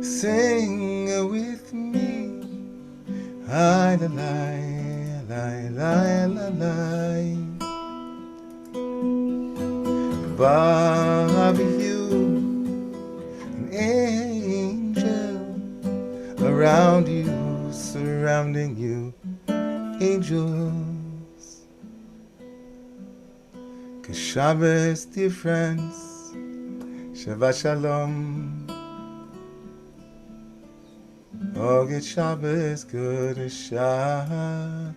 Sing with me, I la la la la la. Above you, an angel, around you, surrounding you, angels. 'Cause Shabbos, dear friends, Shabbat Shalom. Oh, get Shabbos, good as Shabbos.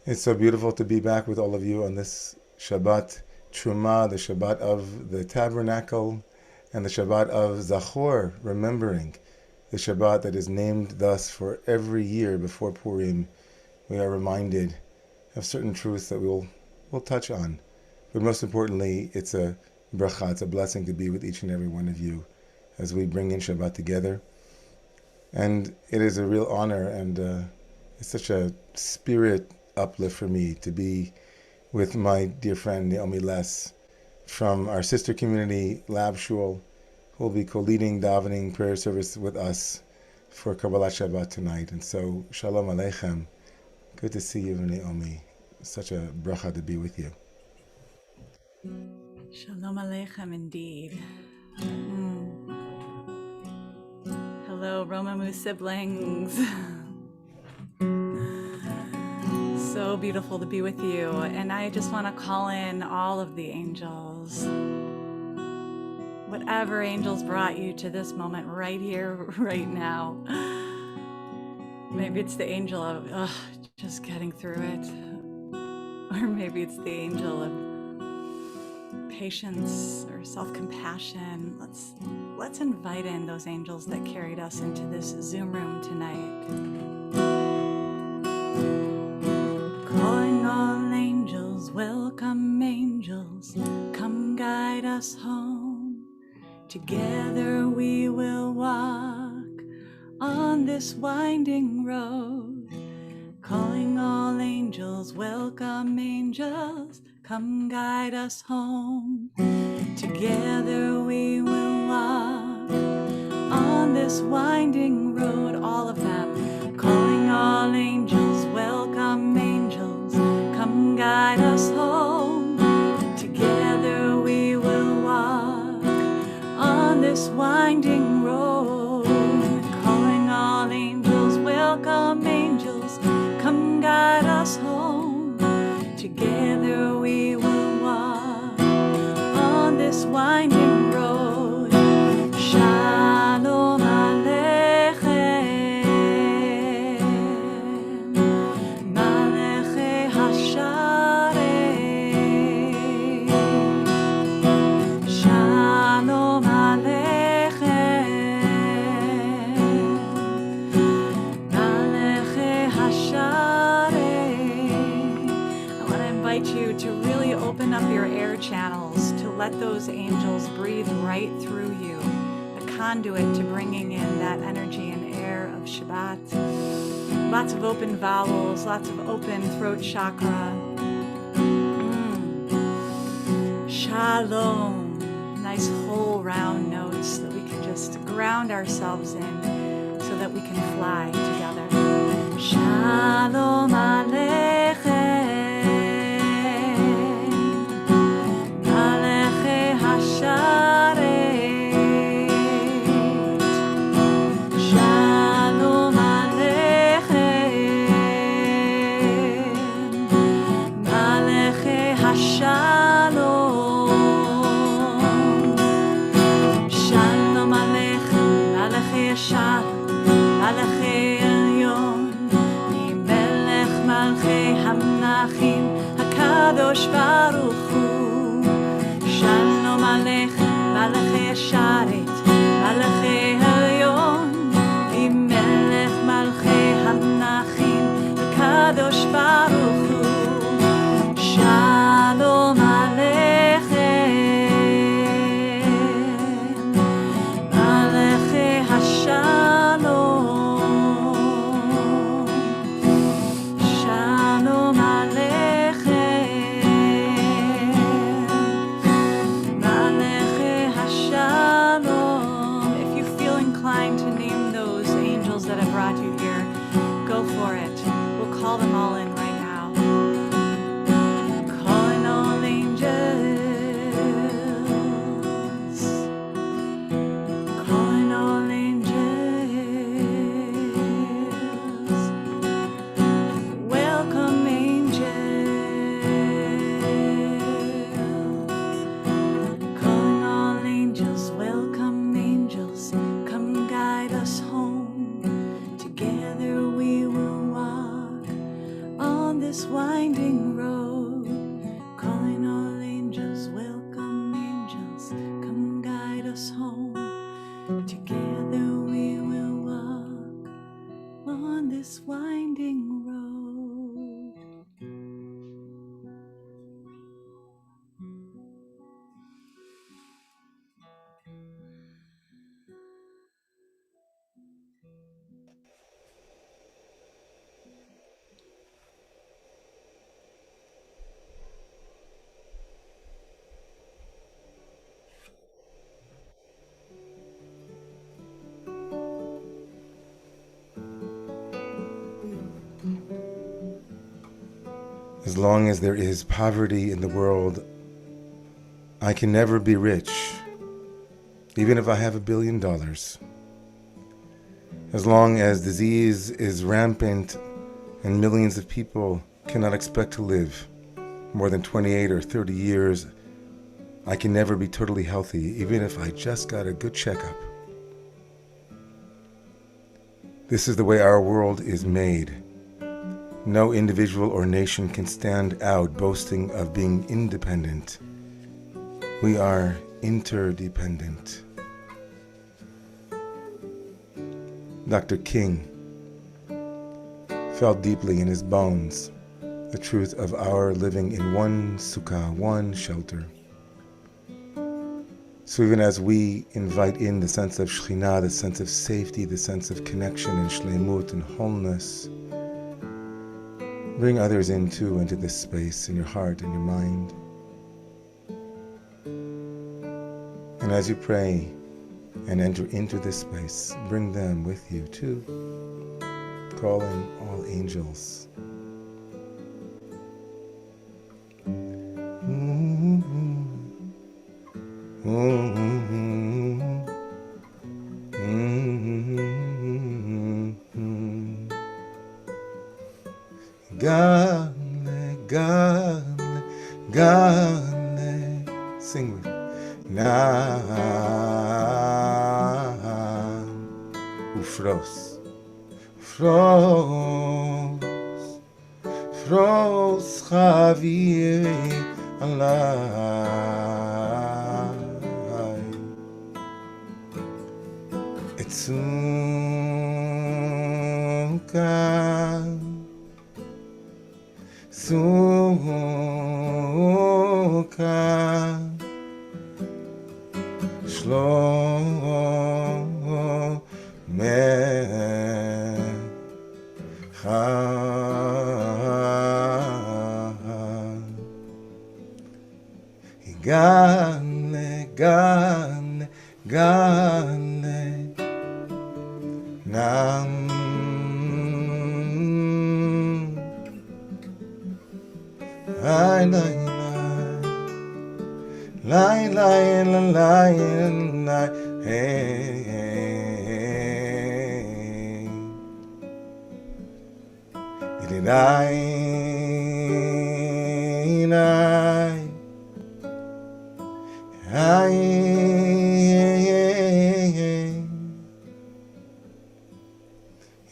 It's so beautiful to be back with all of you on this Shabbat Truma, the Shabbat of the Tabernacle, and the Shabbat of Zachor, remembering, the Shabbat that is named thus for every year before Purim. We are reminded of certain truths that we'll touch on. But most importantly, it's a bracha, it's a blessing to be with each and every one of you as we bring in Shabbat together. And it is a real honor, and it's such a spirit uplift for me to be with my dear friend Naomi Les from our sister community, Lab Shul, who will be co-leading davening prayer service with us for Kabbalat Shabbat tonight. And so, Shalom Aleichem. Good to see you, Naomi. Such a bracha to be with you. Shalom Aleichem indeed. Hello, Romemu siblings. So beautiful to be with you. And I just want to call in all of the angels. Whatever angels brought you to this moment right here, right now. Maybe it's the angel of just getting through it. Or maybe it's the angel of patience or self-compassion. Let's invite in those angels that carried us into this Zoom room tonight. Calling all angels, welcome angels, come guide us home. Together we will walk on this winding road. Calling all angels, welcome angels, come guide us home. Together we will walk on this winding road, all of them. Calling all angels, welcome angels, come guide us home. Together we will walk on this winding road. Calling all angels, welcome angels, come guide us home. Together we will walk this winding road. Shalom Aleichem, Malechei Hasharei. Shalom Aleichem, Malechei Hasharei. I want to invite you to really open up your air channels, to let those angels breathe right through you, a conduit to bringing in that energy and air of Shabbat. Lots of open vowels, lots of open throat chakra. Shalom. Nice whole round notes that we can just ground ourselves in so that we can fly together. Shalom Aleichem, Malechei Hasharei. Shalom Aleichem, Malechei Hashalom. Shalom Aleichem, Malechei Hashalom, Malechei Elyon, Melech Malchei Hamnachim, HaKadosh Baruch Hu. Shalom Aleichem, Malechei Hasharet, Malechei Elyon, Melech Malchei Hamnachim, HaKadosh Baruch Hu. Shalom Aleichem, Malechei Hashalom. Shalom Aleichem, Malechei Hashalom. If you feel inclined to name those angels that have brought you here, go for it. We'll call them all in right now. Calling all angels. Calling all angels. Welcome angels. Calling all angels. Welcome angels. Come guide us home. Together we will walk on this winding road. Calling all angels, welcome angels, come guide us home. Together we will walk on this winding road. As long as there is poverty in the world, I can never be rich, even if I have $1 billion. As long as disease is rampant and millions of people cannot expect to live more than 28 or 30 years, I can never be totally healthy, even if I just got a good checkup. This is the way our world is made. No individual or nation can stand out boasting of being independent. We are interdependent. Dr. King felt deeply in his bones the truth of our living in one sukkah, one shelter. So even as we invite in the sense of Shekhinah, the sense of safety, the sense of connection and shleimut and wholeness, bring others in too, into this space, in your heart and your mind. And as you pray and enter into this space, bring them with you too, calling all angels. Gale, gale, gale, sing with me. Nam ufros, fros, fros chaviri alai, etzunkan, sukan, Shlomo Mecha Gane, Gane, Gane Nam Ay, Lai, lai, la, lai, lai, hey, hey. Lai, lai, ai,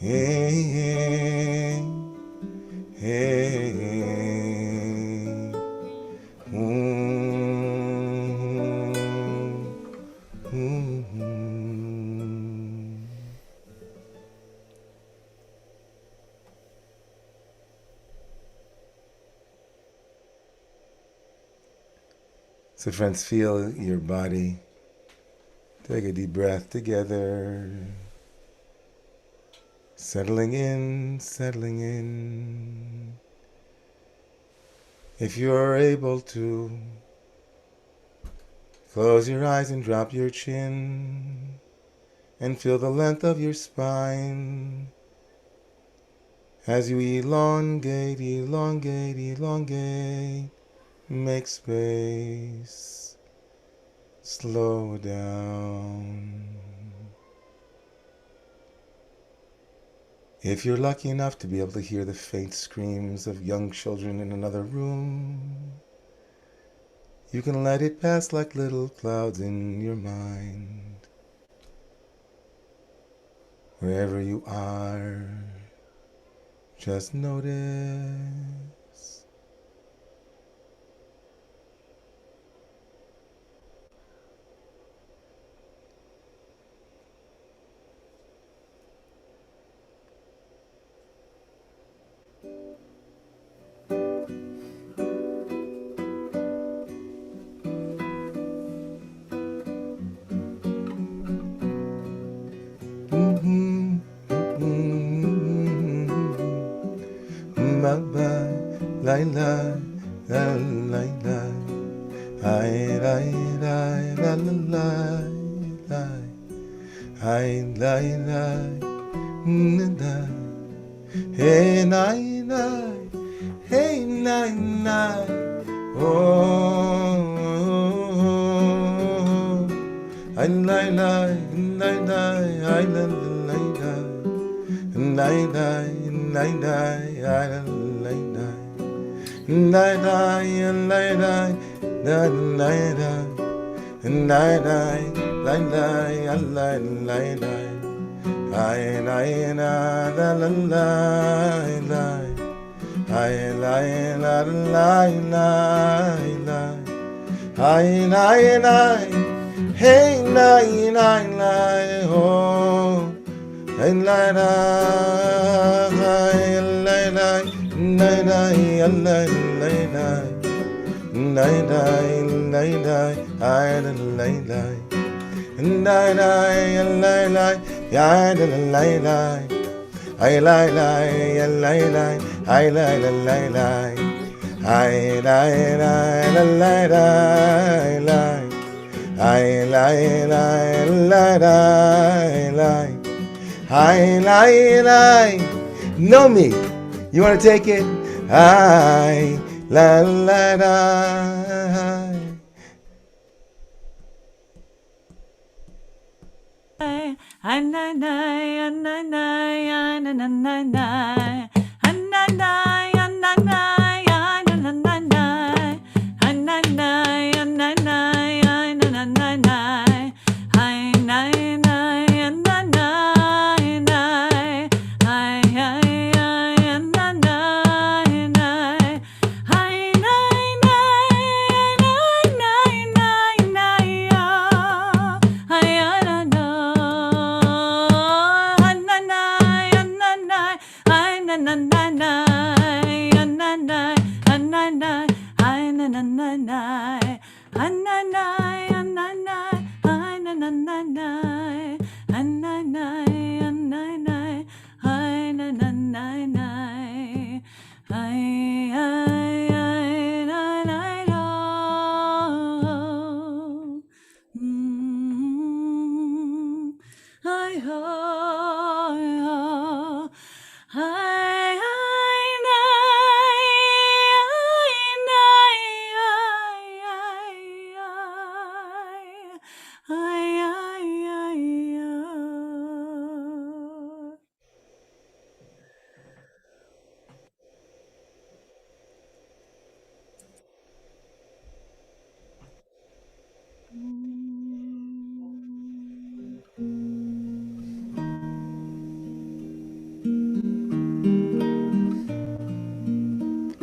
hey, hey, hey. So friends, feel your body. Take a deep breath together. Settling in, settling in. If you're able to, close your eyes and drop your chin. And feel the length of your spine. As you elongate, elongate, elongate. Make space, slow down. If you're lucky enough to be able to hear the faint screams of young children in another room, you can let it pass like little clouds in your mind. Wherever you are, just notice. Lai lai la lai lai, hai lai lai la la lai lai, hai lai lai na lai, hey nai nai, hey nai nai, oh, hai lai lai lai lai, hai lai lai lai, lai lai lai, hai lai lai. Lai lai lai lai lai lai lai lai lai lai lai lai lai, hai lai la la la lai lai, hai lai la lai lai lai, hai lai lai, hey lai lai lai, oh, hai lai lai lai lai. Lai lai lai lai lai, lai lai lai lai, ai lai lai, lai lai lai lai, ai lai lai, ai lai lai lai lai, ai lai lai lai, ai lai lai lai lai, ai lai lai lai lai, ai lai lai. Know me. You want to take it? I la la la.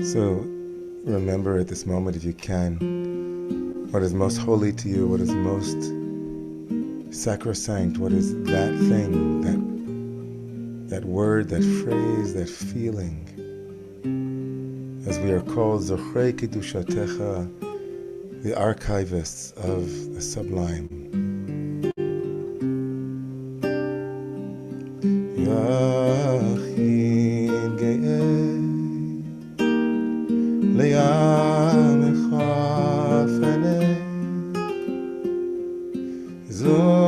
So remember at this moment, if you can, what is most holy to you, what is most sacrosanct, what is that thing, that word, that phrase, that feeling. As we are called Zochrei Kiddushatecha, the archivists of the sublime. Yachid Ge'eh Le'amecha Feneh Zochrei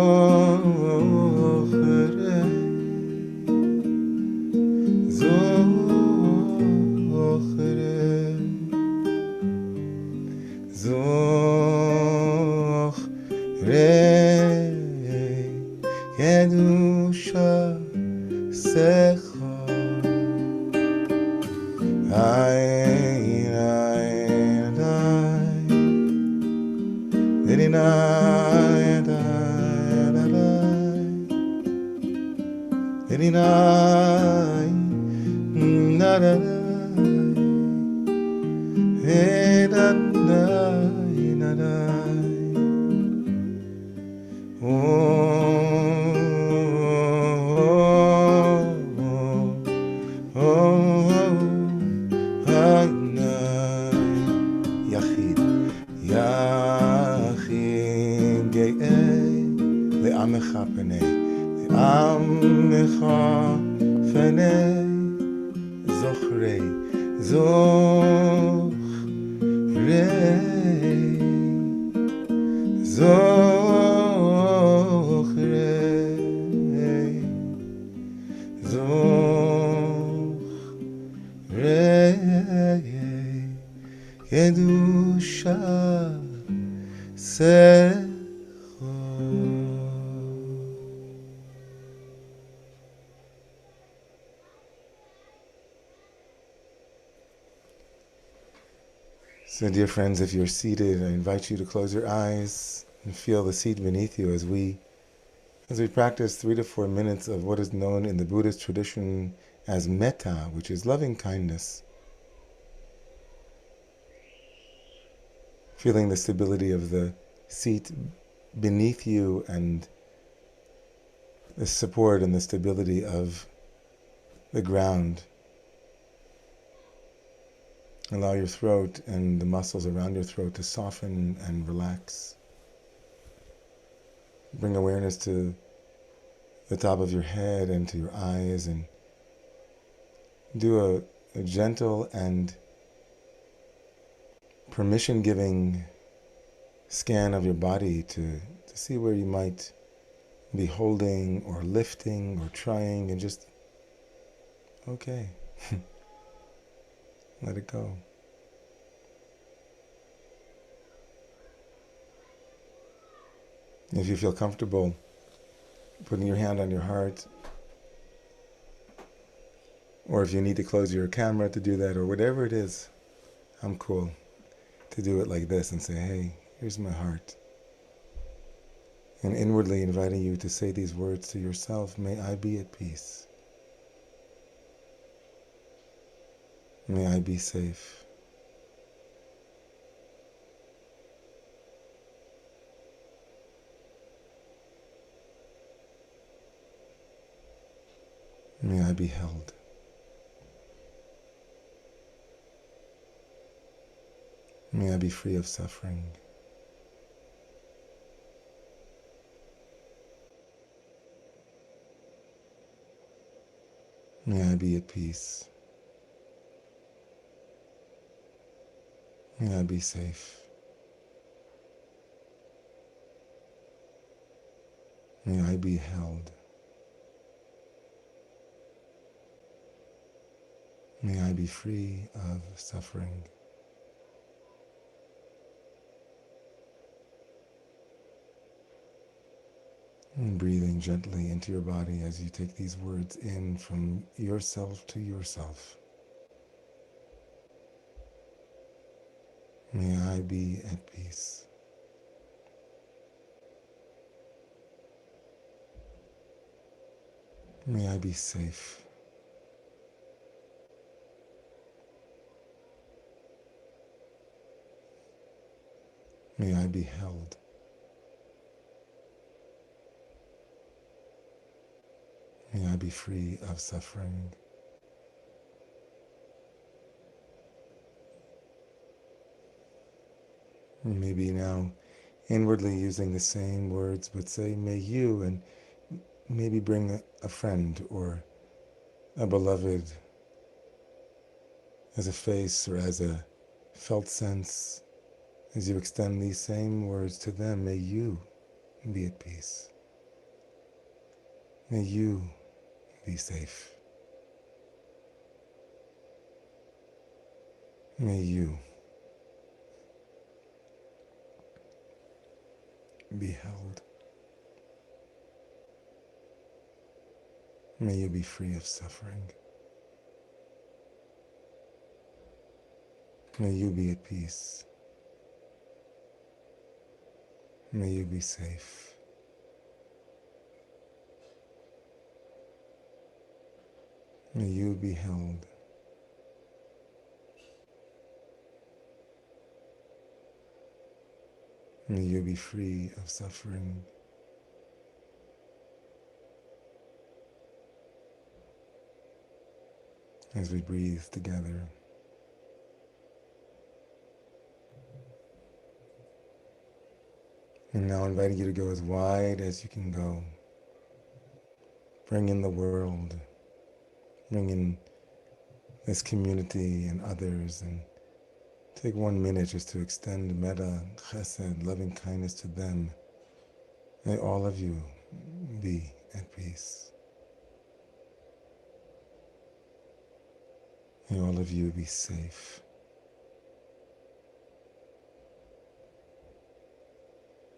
Kedusha Secha Ayin Ayin Ayin Ayin Ayin Ayin Ayin Yachid Ge'eh Le'amecha Peneh Le'amecha Peneh Zochrei Kedusha Secha. So dear friends, if you're seated, I invite you to close your eyes and feel the seat beneath you as we practice 3 to 4 minutes of what is known in the Buddhist tradition as metta, which is loving kindness. Feeling the stability of the seat beneath you and the support and the stability of the ground. Allow your throat and the muscles around your throat to soften and relax. Bring awareness to the top of your head and to your eyes, and do a gentle and permission-giving scan of your body to see where you might be holding or lifting or trying, and just, okay, let it go. If you feel comfortable putting your hand on your heart, or if you need to close your camera to do that, or whatever it is, I'm cool to do it like this and say, hey, here's my heart. and inwardly inviting you to say these words to yourself. May I be at peace. May I be safe. May I be held. May I be free of suffering. May I be at peace. May I be safe. May I be held. May I be free of suffering. And breathing gently into your body as you take these words in from yourself to yourself. May I be at peace. May I be safe. May I be held. May I be free of suffering. Maybe now inwardly using the same words, but say, may you, and maybe bring a friend or a beloved as a face or as a felt sense. As you extend these same words to them, may you be at peace. May you be safe. May you be held. May you be free of suffering. May you be at peace. May you be safe. May you be held. May you be free of suffering. As we breathe together. And now inviting you to go as wide as you can go. Bring in the world. Bring in this community and others, and take 1 minute just to extend metta, chesed, loving kindness to them. May all of you be at peace. May all of you be safe.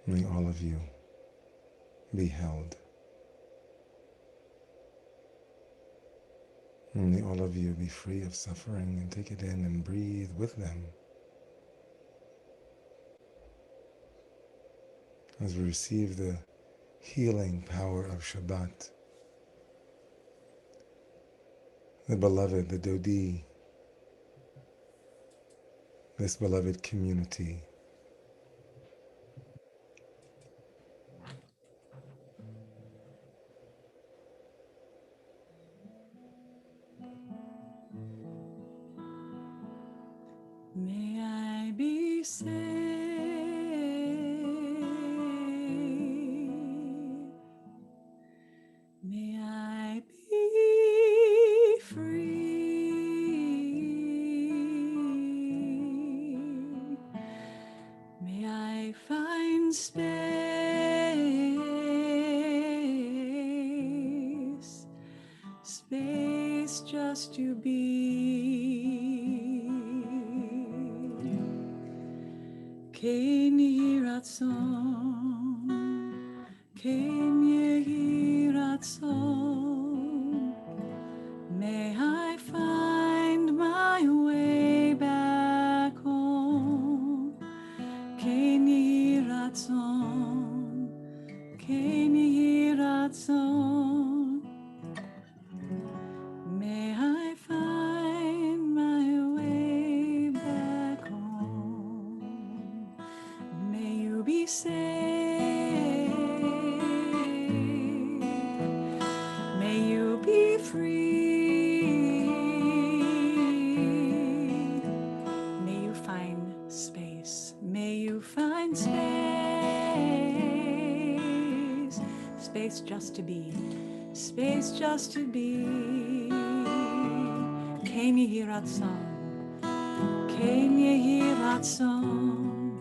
May all of you be held. And may all of you be free of suffering, and take it in and breathe with them. As we receive the healing power of Shabbat, the beloved, the Dodi, this beloved community. May I be safe. May I be free. May I find space just to be. Ken yehi ratzon, ken yehi ratzon. May I find my way back home. Ken yehi ratzon, space just to be, space just to be. Ken yehi ratzon, ken yehi ratzon,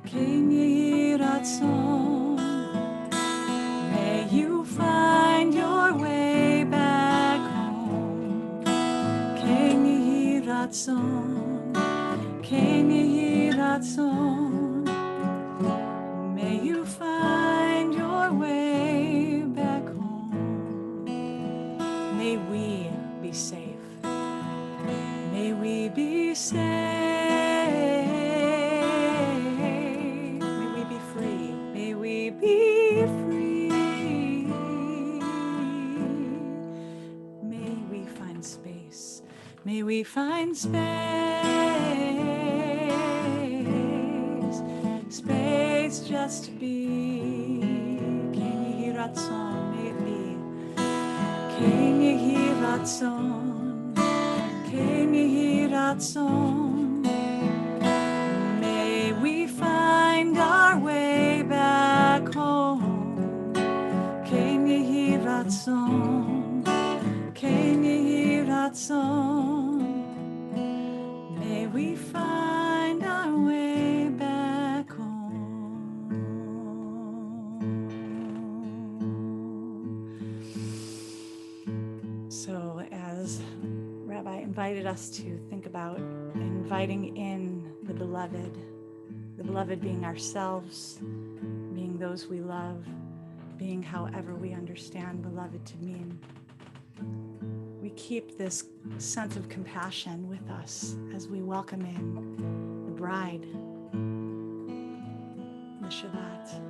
ken yehi ratzon. May you find your way back home. Ken yehi ratzon, ken yehi ratzon. May you find your way back home. May we be safe. May we be safe. May we be free. May we be free. May we find space. May we find space. Space just to be. Ken yehi ratzon, may it be. Ken yehi ratzon, ken yehi ratzon. May we find our way back home. Ken yehi ratzon, ken yehi ratzon. May we find our way back home. So as Rabbi invited us to think about inviting in the beloved being ourselves, being those we love, being however we understand beloved to mean. We keep this sense of compassion with us as we welcome in the bride, the Shabbat.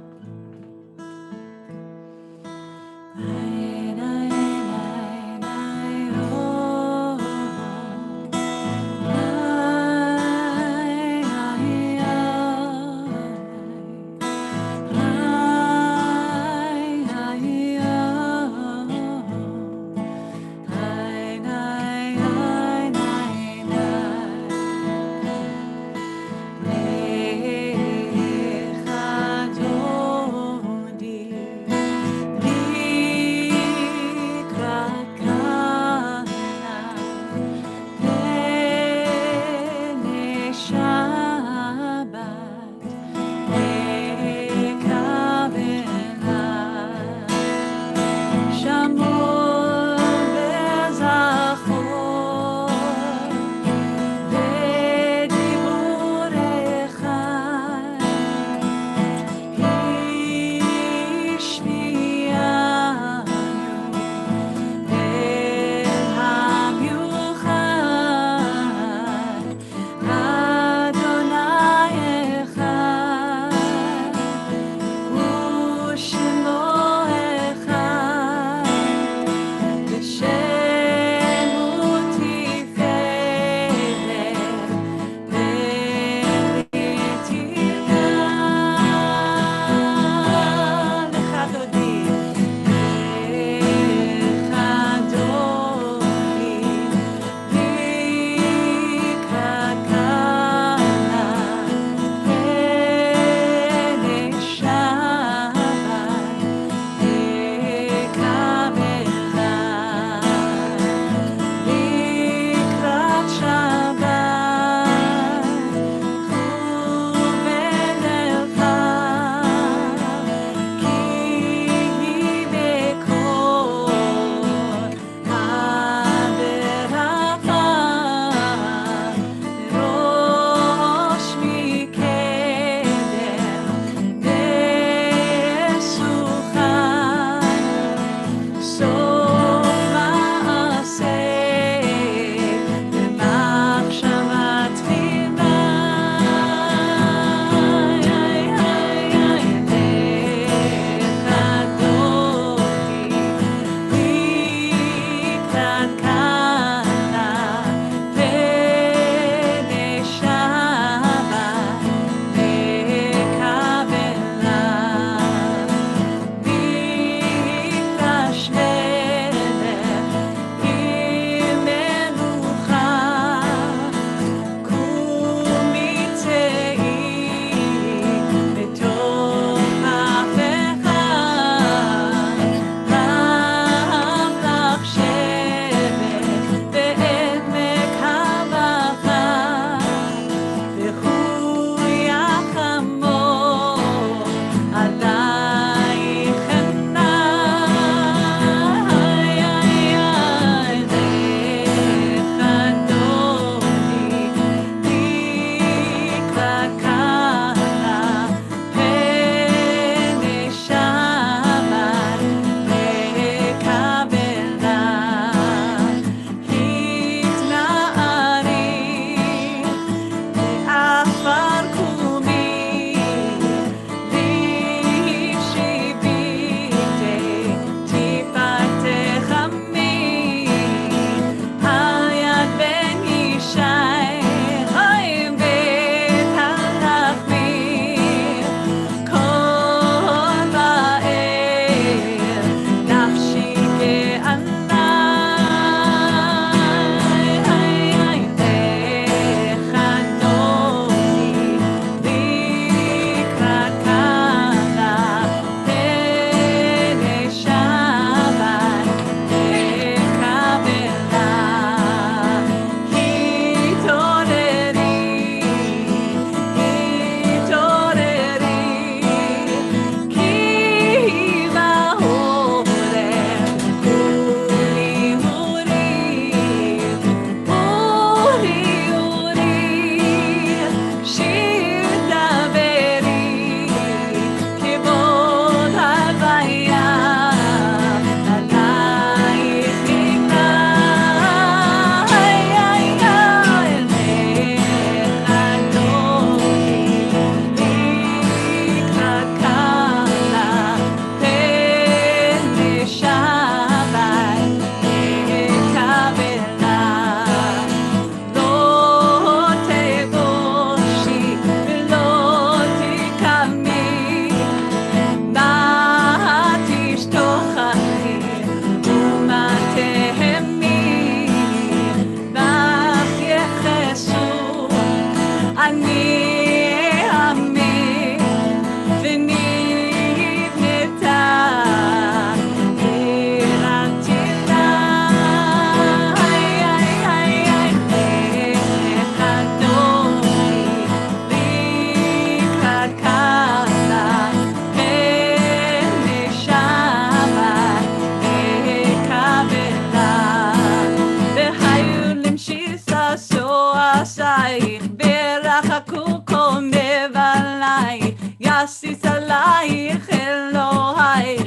אלייך אלוהי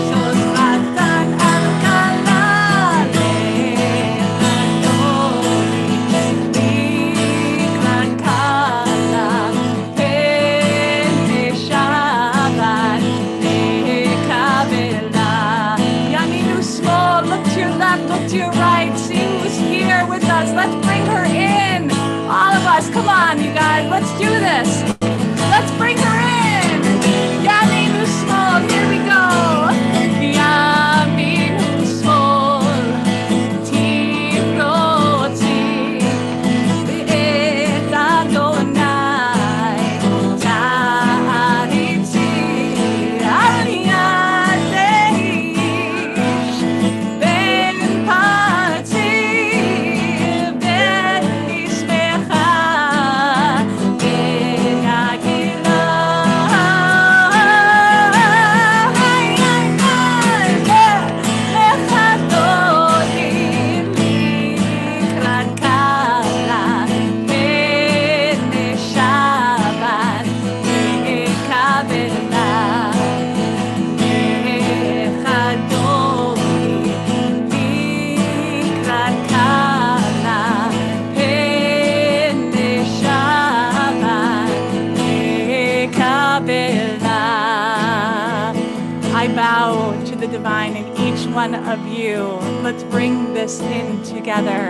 שוס חתן על כלה לקראת כלה פני שבת לקבלה ימין ושמאל, look to your left, look to your right, see who's here with us. Let's bring her in. All of us, come on, you guys, let's do this. Let's bring her in. Yaminu Small, here we go. Yaminu Small, Tifroti, Be'et Adonai, Ta'ariti, Aliyadeish, Ben Pati, Ben Ismecha, Ben Agila. I bow to the divine in each one of you. Let's bring this in together.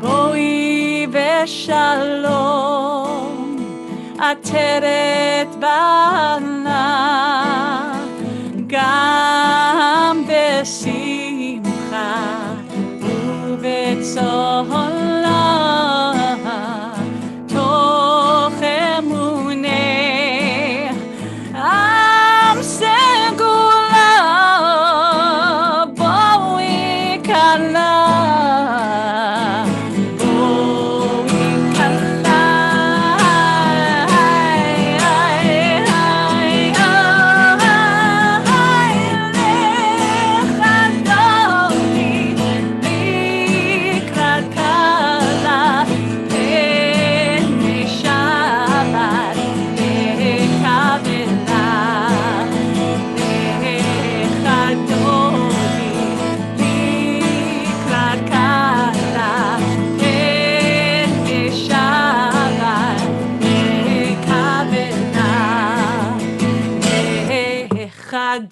Boi v'shalom ateret bana gam b'simcha u'b'tzola toch emuneh am segula boi kala boi kala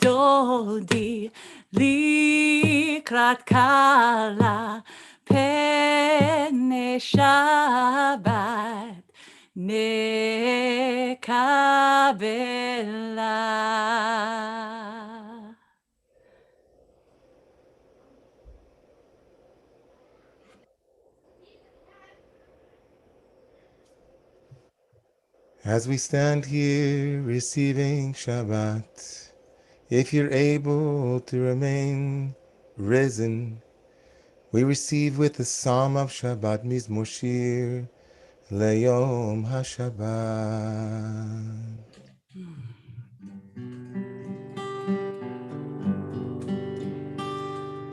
Dodi likrat kala pene Shabbat nekabela. As we stand here receiving Shabbat, if you're able to remain risen, we receive with the Psalm of Shabbat, Mizmor Shir, Leyom HaShabbat.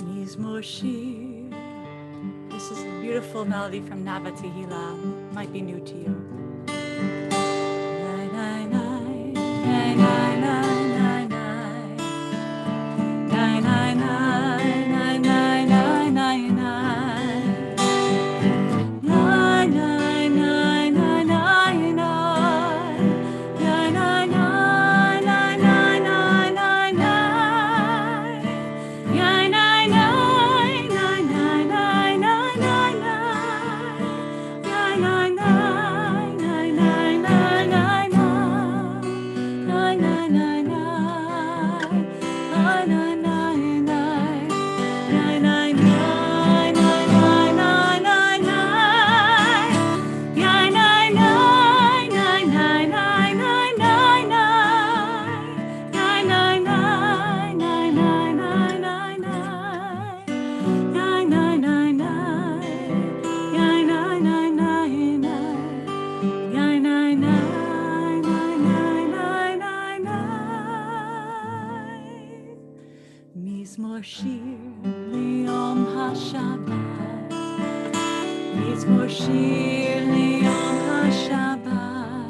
Mizmor Shir. This is a beautiful melody from Nava Tehillah. Might be new to you. Mizmor Shir Liyom HaShabbat, Mizmor Shir Liyom HaShabbat,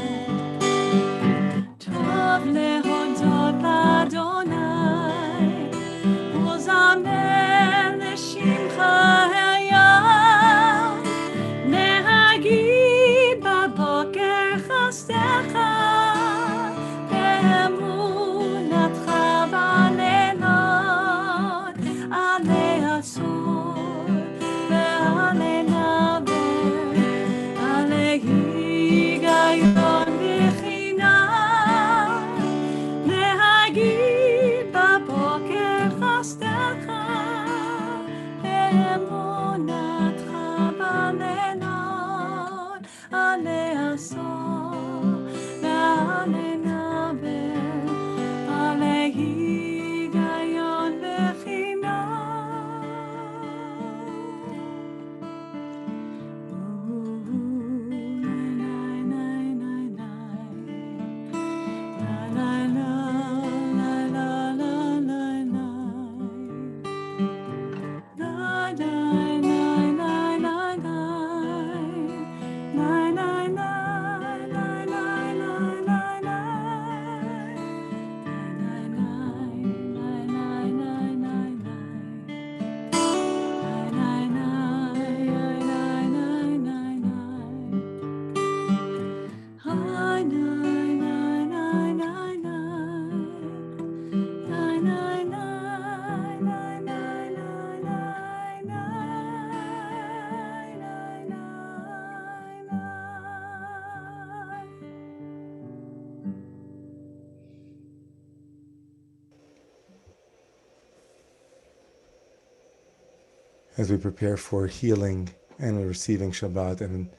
as we prepare for healing and we're receiving Shabbat, and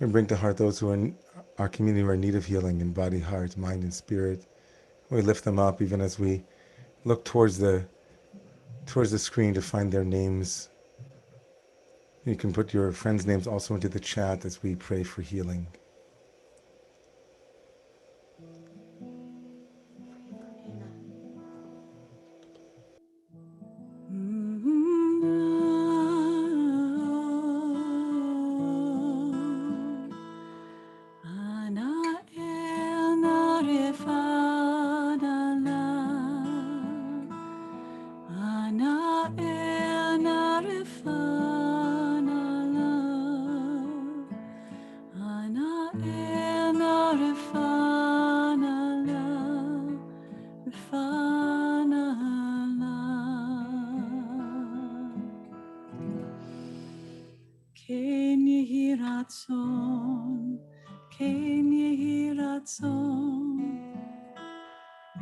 we bring to heart those who are in our community who are in need of healing in body, heart, mind, and spirit. We lift them up even as we look towards the screen to find their names. You can put your friends' names also into the chat as we pray for healing.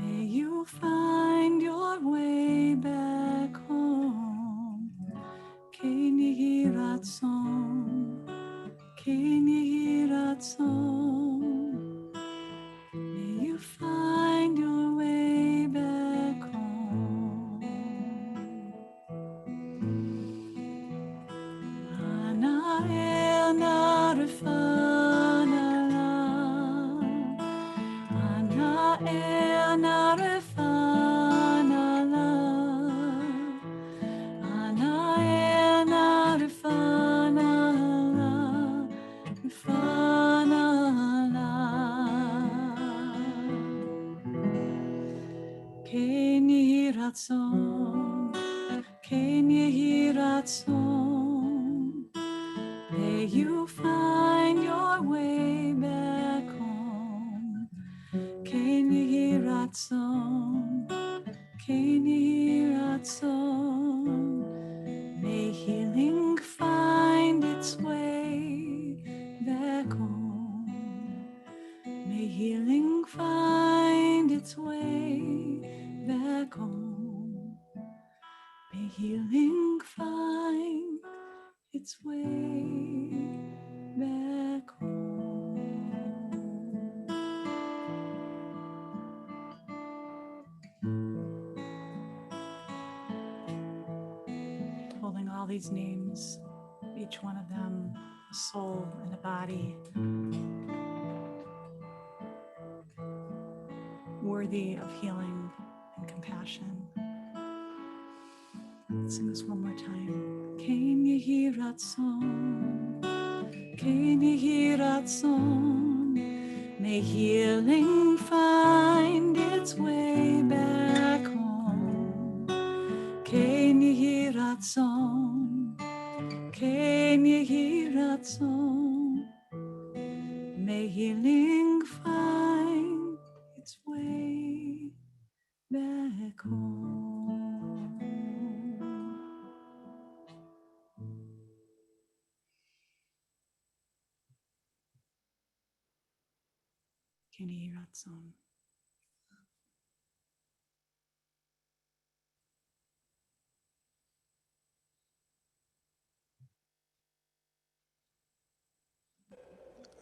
May you find your way back home. Ken yehi ratzon, ken yehi ratzon. May you find your way back home. Ana el narefana la, ana el narefana la, ana el narefana la, refana la. Ken yehi ratzon, ken yehi ratzon. May you find your way back home. Ken yehi ratzon, ken yehi ratzon. May healing find its way back home. May healing find its way back home. May healing find its way back home. Holding all these names, each one of them a soul and a body, worthy of healing and compassion. Let's sing this one more time. Ken yehi ratzon, ken yehi ratzon. May healing find its way back home. Ken yehi ratzon, ken yehi ratzon. May healing find its way back home. Ken yehi ratzon.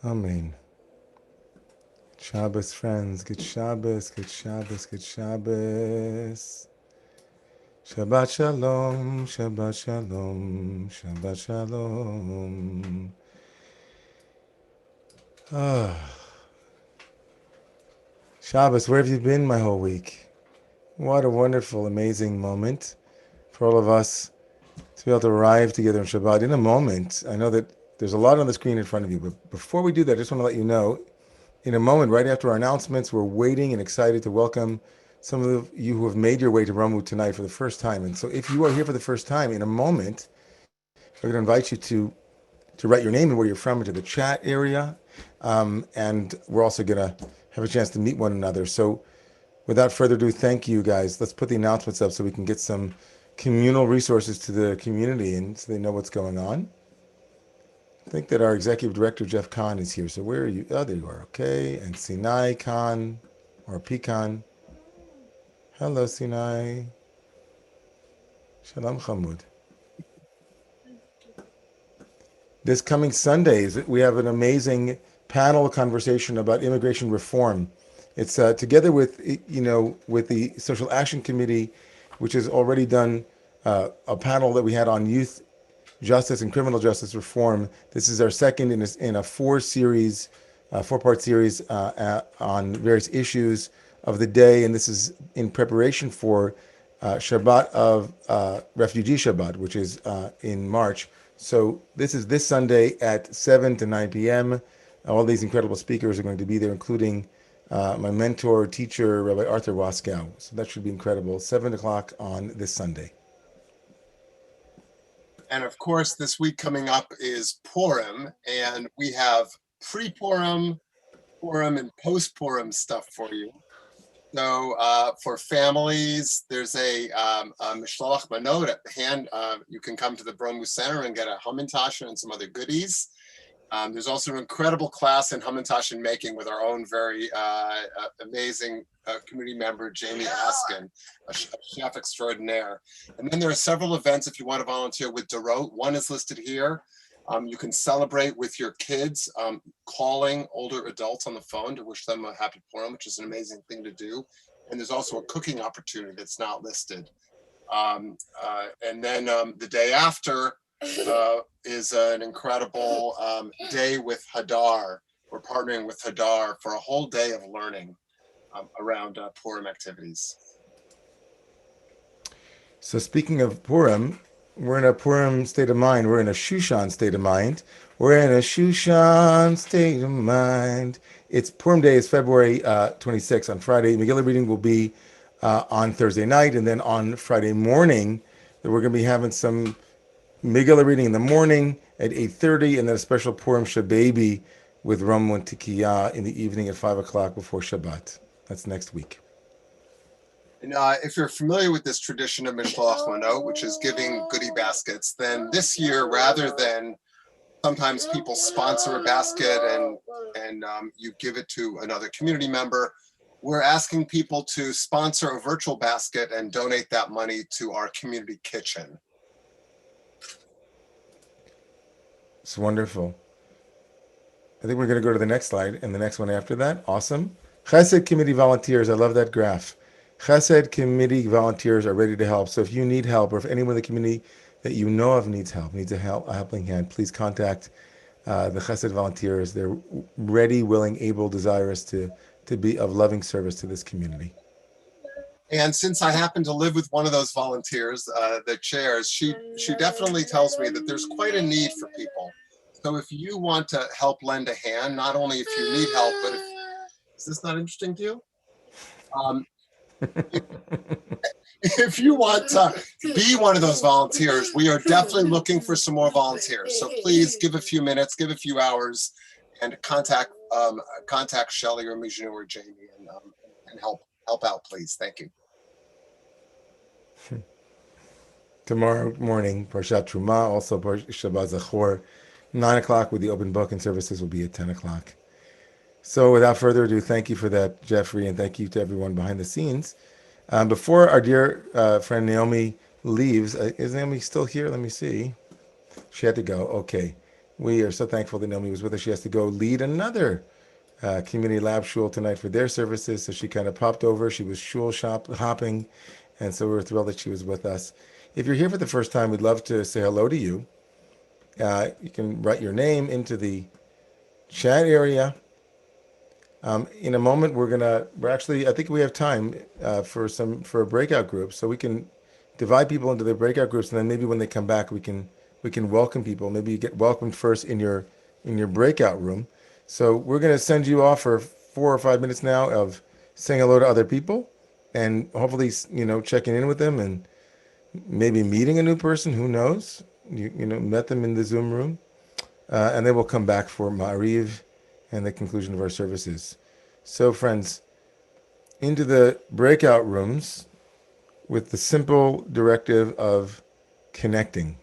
Amen. Shabbos, friends. Good Shabbos, good Shabbos, good Shabbos. Shabbat shalom, Shabbat shalom, Shabbat shalom. Shabbos, where have you been my whole week? What a wonderful, amazing moment for all of us to be able to arrive together in Shabbat in a moment. I know that there's a lot on the screen in front of you, but before we do that, I just want to let you know, in a moment, right after our announcements, we're waiting and excited to welcome some of you who have made your way to Romemu tonight for the first time. And so if you are here for the first time, in a moment, we're going to invite you to write your name and where you're from into the chat area. And we're also going to have a chance to meet one another. So without further ado, thank you guys. Let's put the announcements up so we can get some communal resources to the community and so they know what's going on. I think that our executive director, Jeff Kahn, is here. So where are you? Oh, there you are. Okay. And Sinai Khan or Pecan. Hello, Sinai. Shalom, Chamud. This coming Sunday, we have an amazing panel conversation about immigration reform. It's together with with the Social Action Committee, which has already done a panel that we had on youth justice and criminal justice reform. This is our second in a four-part series on various issues of the day, and this is in preparation for Shabbat of Refugee Shabbat, which is in March. So this is this Sunday at 7 to 9 p.m. All these incredible speakers are going to be there, including my mentor, teacher, Rabbi Arthur Waskow. So that should be incredible. 7 o'clock on this Sunday. And of course, this week coming up is Purim, and we have pre-Purim, Purim, and post-Purim stuff for you. So for families, there's a mishloach manot at the hand. You can come to the Bromu Center and get a hamantash and some other goodies. There's also an incredible class in hamantash making with our own very amazing community member, Jamie Askin, a chef extraordinaire. And then there are several events if you want to volunteer with Dorot. One is listed here. You can celebrate with your kids, calling older adults on the phone to wish them a happy Purim, which is an amazing thing to do. And there's also a cooking opportunity that's not listed. And then the day after is an incredible day with Hadar. We're partnering with Hadar for a whole day of learning around Purim activities. So speaking of Purim, we're in a Purim state of mind. We're in a Shushan state of mind. We're in a Shushan state of mind. It's Purim Day is February 26th on Friday. Megillah reading will be on Thursday night, and then on Friday morning, we're going to be having some Megillah reading in the morning at 8:30, and then a special Purim Shababy with Romemu and Tikiyah in the evening at 5 o'clock before Shabbat. That's next week. And if you're familiar with this tradition of Mishloach Manot, which is giving goodie baskets, then this year, rather than sometimes people sponsor a basket and you give it to another community member, we're asking people to sponsor a virtual basket and donate that money to our community kitchen. It's wonderful. I think we're going to go to the next slide and the next one after that. Awesome. Chesed committee volunteers. I love that graph. Chesed committee volunteers are ready to help. So if you need help, or if anyone in the community that you know of needs a helping hand, please contact the Chesed volunteers. They're ready, willing, able, desirous to be of loving service to this community. And since I happen to live with one of those volunteers, the chairs, she definitely tells me that there's quite a need for people. So if you want to help lend a hand, not only if you need help, but is this not interesting to you? If you want to be one of those volunteers, we are definitely looking for some more volunteers. So please give a few minutes, give a few hours, and contact Shelley or Mijnu or Jamie and help out, please. Thank you. Tomorrow morning, Parshat Truma, also Shabbat Zachor, 9 o'clock with the open book, and services will be at 10 o'clock. So without further ado, thank you for that, Jeffrey, and thank you to everyone behind the scenes. Before our dear friend Naomi leaves, is Naomi still here? Let me see. She had to go. Okay. We are so thankful that Naomi was with us. She has to go lead another community lab shul tonight for their services. So she kind of popped over. She was shul hopping. And so we're thrilled that she was with us. If you're here for the first time, we'd love to say hello to you. You can write your name into the chat area. In a moment, I think we have time for a breakout group, so we can divide people into their breakout groups, and then maybe when they come back, we can welcome people. Maybe you get welcomed first in your breakout room. So we're going to send you off for 4 or 5 minutes now of saying hello to other people, and hopefully checking in with them and maybe meeting a new person. Who knows? You met them in the Zoom room, and then we'll come back for Ma'ariv and the conclusion of our services. So, friends, into the breakout rooms with the simple directive of connecting.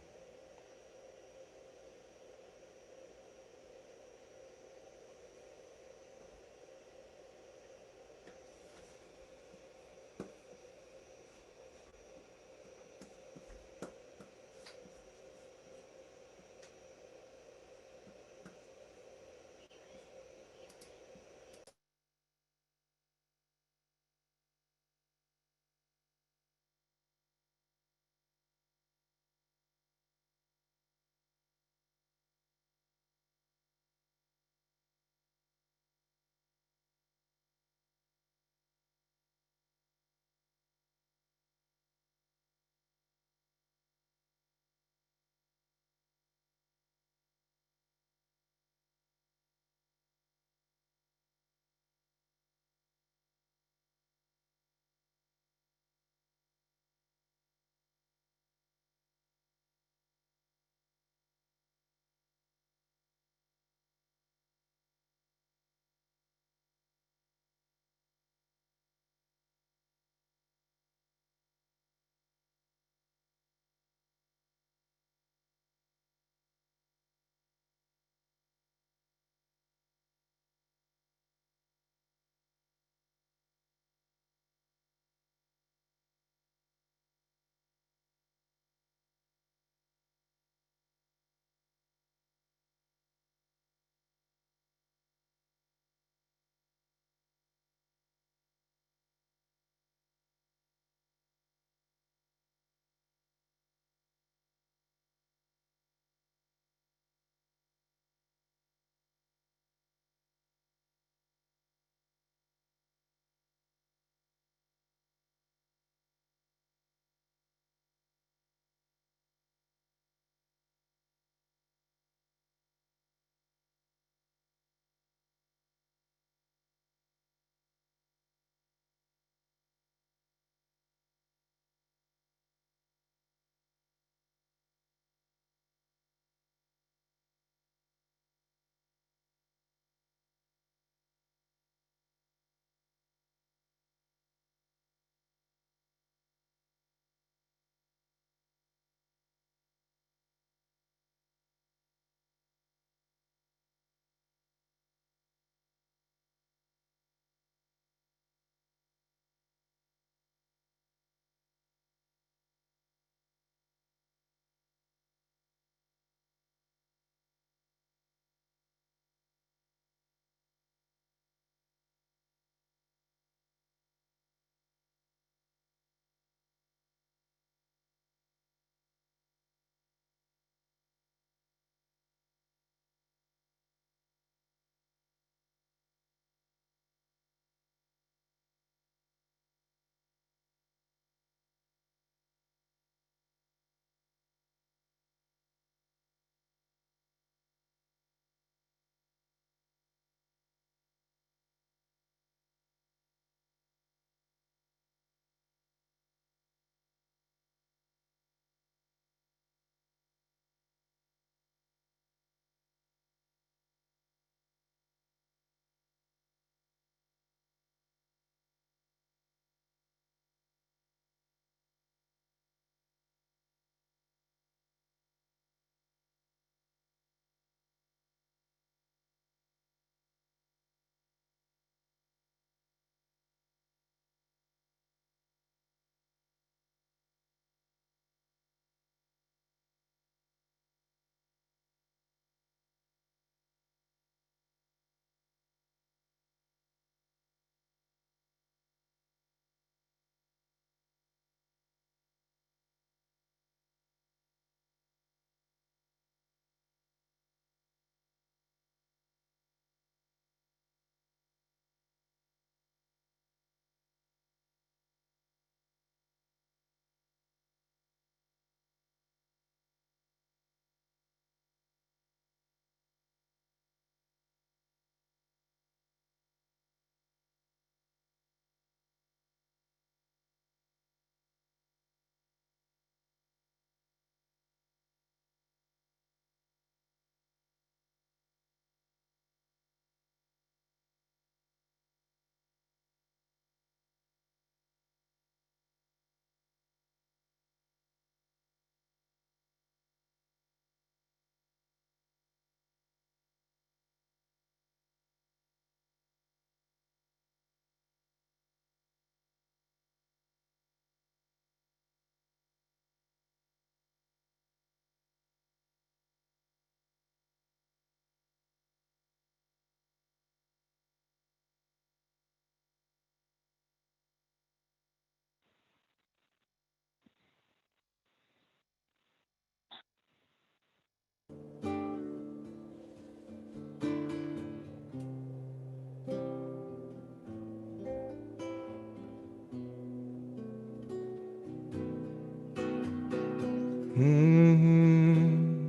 Mm-hmm.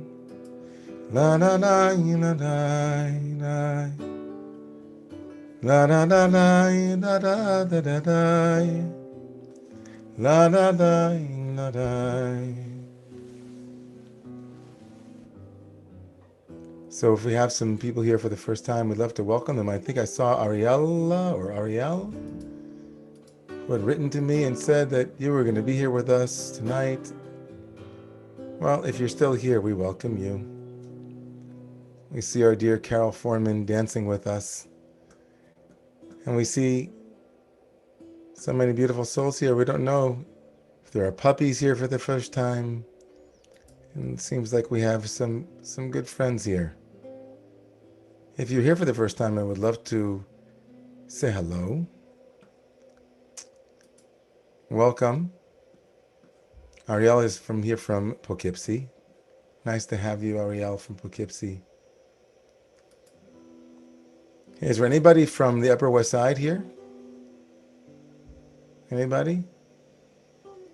La la la la la la la la la la da da da da da la la la la la. So if we have some people here for the first time, we'd love to welcome them. I think I saw Ariella or Ariel who had written to me and said that you were going to be here with us tonight. Well, if you're still here, we welcome you. We see our dear Carol Foreman dancing with us. And we see so many beautiful souls here. We don't know if there are puppies here for the first time. And it seems like we have some good friends here. If you're here for the first time, I would love to say hello. Welcome. Ariel is from here from Poughkeepsie. Nice to have you, Ariel, from Poughkeepsie. Is there anybody from the Upper West Side here? Anybody?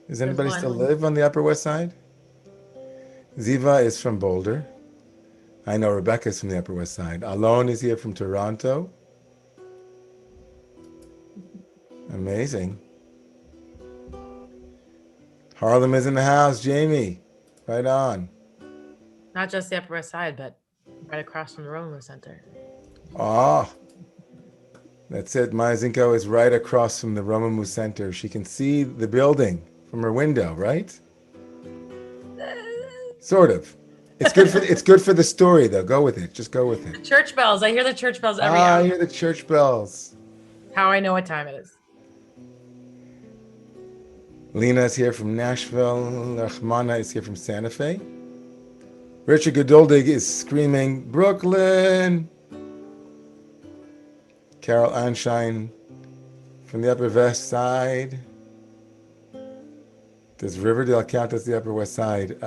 Does anybody still live on the Upper West Side? Ziva is from Boulder. I know Rebecca is from the Upper West Side. Alon is here from Toronto. Amazing. Harlem is in the house. Jamie, right on. Not just the Upper West Side, but right across from the Romemu Center. Ah, that's it. Maya Zinko is right across from the Romemu Center. She can see the building from her window, right? Sort of. It's good for the story, though. Go with it. Just go with it. Church bells. I hear the church bells every hour. I hear the church bells. How I know what time it is. Lena is here from Nashville. Rahmana is here from Santa Fe. Richard Godoldig is screaming, Brooklyn! Carol Anshine from the Upper West Side. Does Riverdale count as the Upper West Side?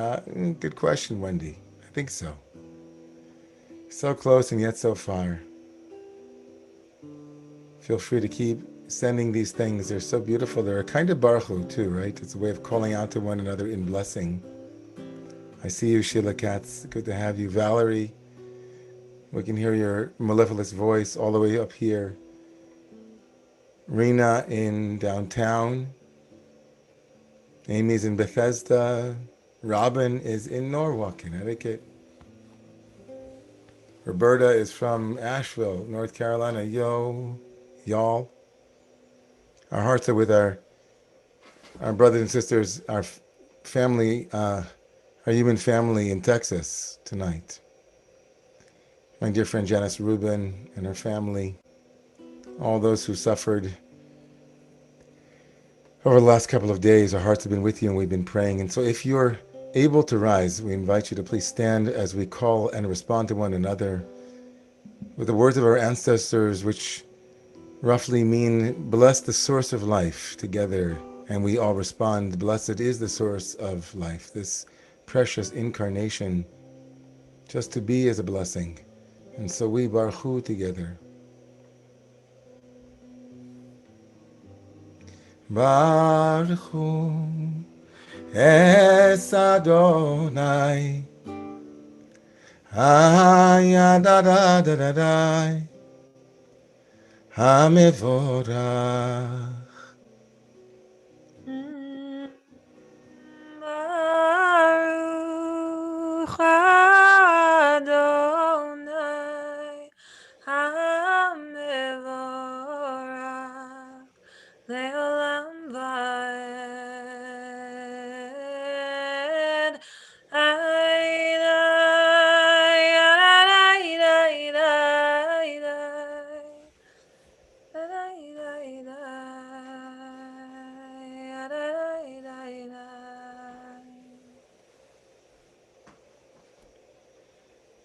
Good question, Wendy. I think so. So close and yet so far. Feel free to keep sending these things. They're so beautiful. They're a kind of Baruch Hu too, right? It's a way of calling out to one another in blessing. I see you, Sheila Katz. Good to have you. Valerie, we can hear your mellifluous voice all the way up here. Rena in downtown. Amy's in Bethesda. Robin is in Norwalk, Connecticut. Roberta is from Asheville, North Carolina. Yo, y'all. Our hearts are with our brothers and sisters, our family, our human family in Texas tonight. My dear friend Janice Rubin and her family, all those who suffered over the last couple of days, our hearts have been with you and we've been praying. And so if you're able to rise, we invite you to please stand as we call and respond to one another with the words of our ancestors, which roughly mean, bless the source of life together. And we all respond, blessed is the source of life, this precious incarnation, just to be is a blessing. And so we Baruch Hu together. Baruch Hu es Adonai Ayadadadadadai HaMevorach Baruch Adonai HaMevorach Le'olam Va'ed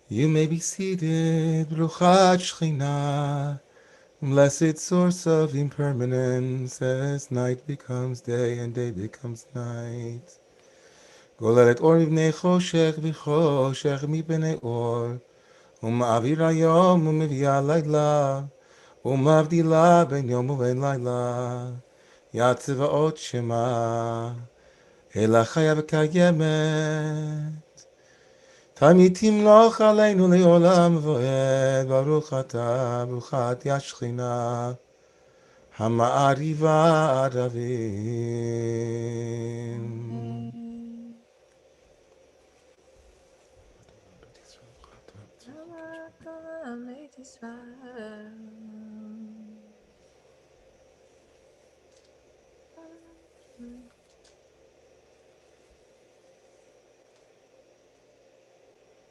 You may be seated, Ruchat Shechina, blessed source of impermanence, as night becomes day and day becomes night. גוללת אור מבני חושך וחושך מפני אור, ומעבירה יום ומביאה לילה, ומבדילה בין יום ובין לילה. יא צבאות שמה, אלא חיה וקיימת, תמיד תמלוך עלינו לעולם ועד, ברוך אתה, ברוכת יא שכינה, המעריבה ערבים.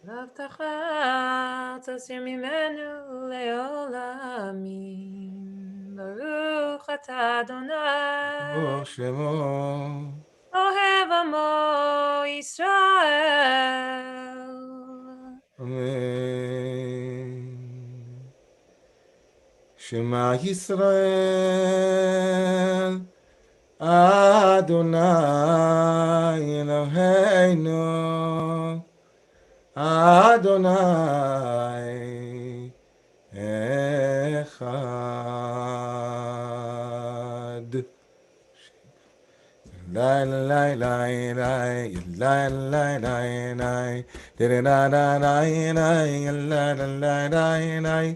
להבטחה תסיר ממנו לעולמים, ברוך אתה אדוני, ברוך שמו, אוהב עמו ישראל. אמן. שמע ישראל, אדוני אלוהינו, אדוני אחד. Lai lai lai lai lai lai lai lai da da da lai lai lai lai lai lai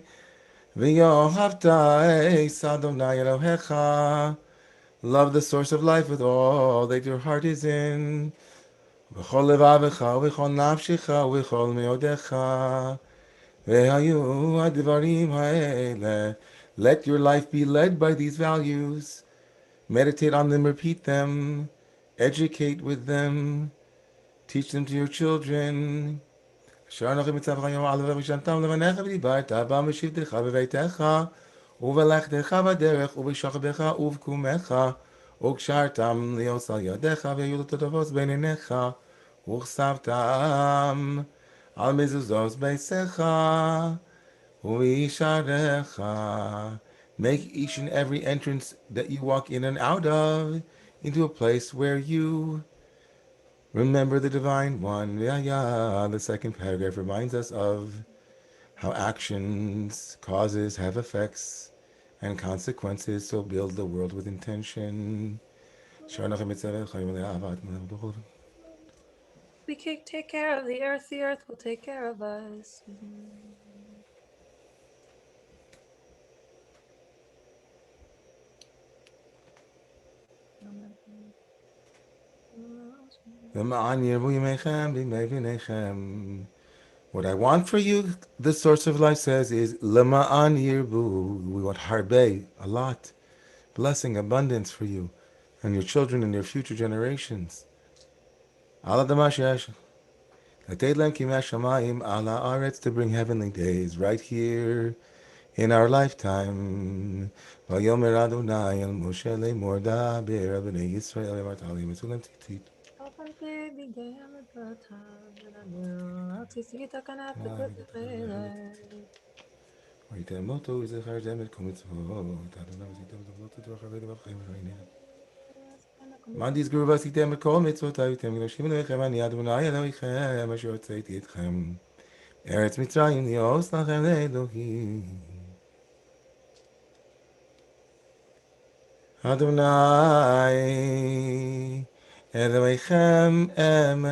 V'yohavta es Adonai Elohecha. Love the source of life with all that your heart is in. V'chol levavecha v'chol nafshecha v'chol meodecha. V'hayu advarim ha'ele. Let your life be led by these values. Meditate on them, repeat them, educate with them, teach them to your children. Sharnach mitzav chayim alav v'shantam levanecha v'dibarta ba meshivtecha b'veitecha uvelechtecha b'derech uv'shachbecha uv'kumecha u'kshartam lios al yadecha v'yulu totavos beinenecha u'chsavtam al mezuzos beisecha u'isharecha. Make each and every entrance that you walk in and out of into a place where you remember the Divine One. The second paragraph reminds us of how actions, causes have effects and consequences, so build the world with intention. We can take care of the earth will take care of us. What I want for you, the source of life says, is Lema'an Yirbu. We want harbe, a lot. Blessing, abundance for you and your children and your future generations. Ala Damashash. Latedlam Kimashamayim ala Aretz, to bring heavenly days right here in our lifetime. Vayomer Adonai el Moshe le'mor daber b'nei Yisrael v'artali mitzulam titit. וייתן מותו וזכר דם את כל מצוות, אדוני ועשיתם לבנות את רוח הרבה דבר חיים ורעינים. למען תזכרו ועשיתם את כל מצוות, הייתם קדושים אליכם, אני אדוני אלוהיכם, אשר הוצאתי אתכם ארץ מצרים לעוש לכם לאלוהים. אדוני אלוהיכם אמת.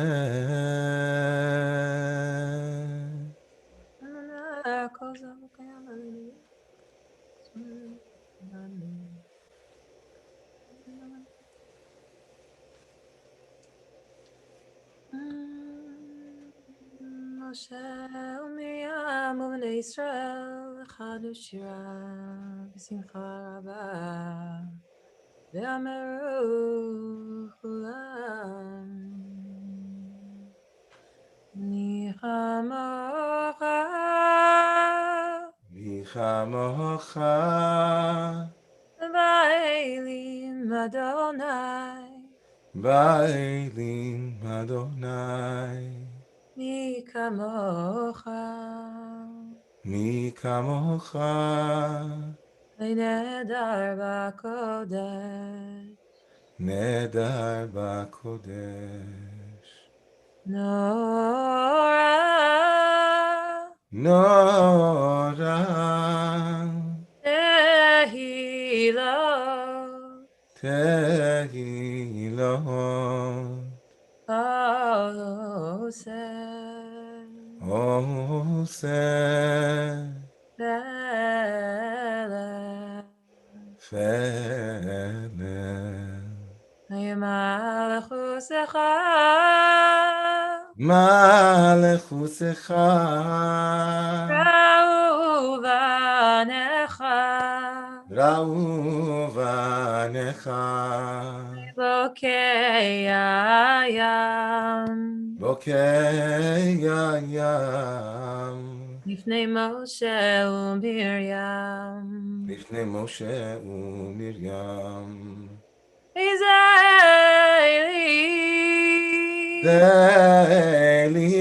משה ומרים ובני ישראל חדו שירה בשמחה רבה ואמרו כולם מי כמוך באלים אדוני מי כמוך נדר בקודש נורא תהילות Ose Fele Malechusecha Ra'u vanecha Bokei yam Lifnei Moshe u'Miriam. Lifnei Moshe u'Miriam Israeli. Eli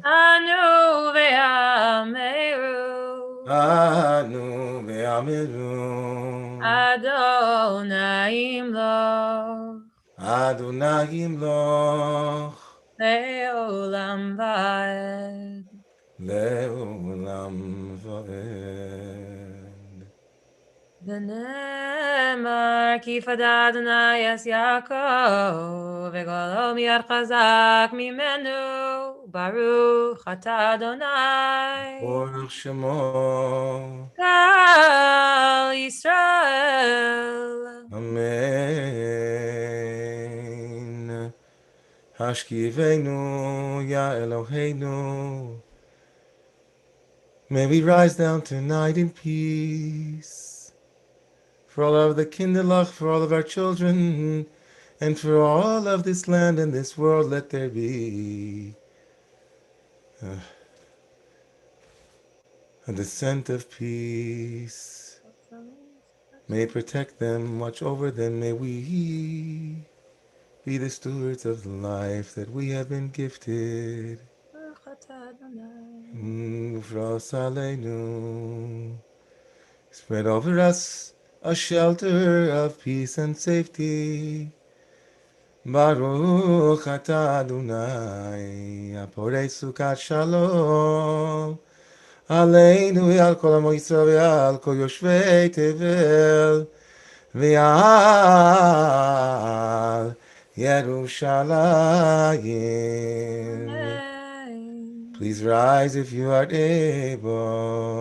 Anu ve'ameru. Anu ve'amiru Adonai lo. Adonai Yimloch Le'olam va'ed. Le'olam va'ed V'nemar ki fada Adonai es Yaakov v'golo miyad chazak mimenu Baruch ata Adonai Baruch Shemo Kal Yisrael. Amen Hashkivenu Ya Eloheinu May we rise down tonight in peace for all of the kinderlach, for all of our children, and for all of this land and this world. Let there be a descent of peace. May it protect them, watch over them. May we be the stewards of the life that we have been gifted. Baruch ata Adonai. Ufros aleinu. Spread over us a shelter of peace and safety. Baruch atah Adonai, aporei sukat shalom. Aleinu ve'al kol amo Yisrael ve'al kol yoshvei tevel ve'al Yerushalayim. Amen. Please rise if you are able.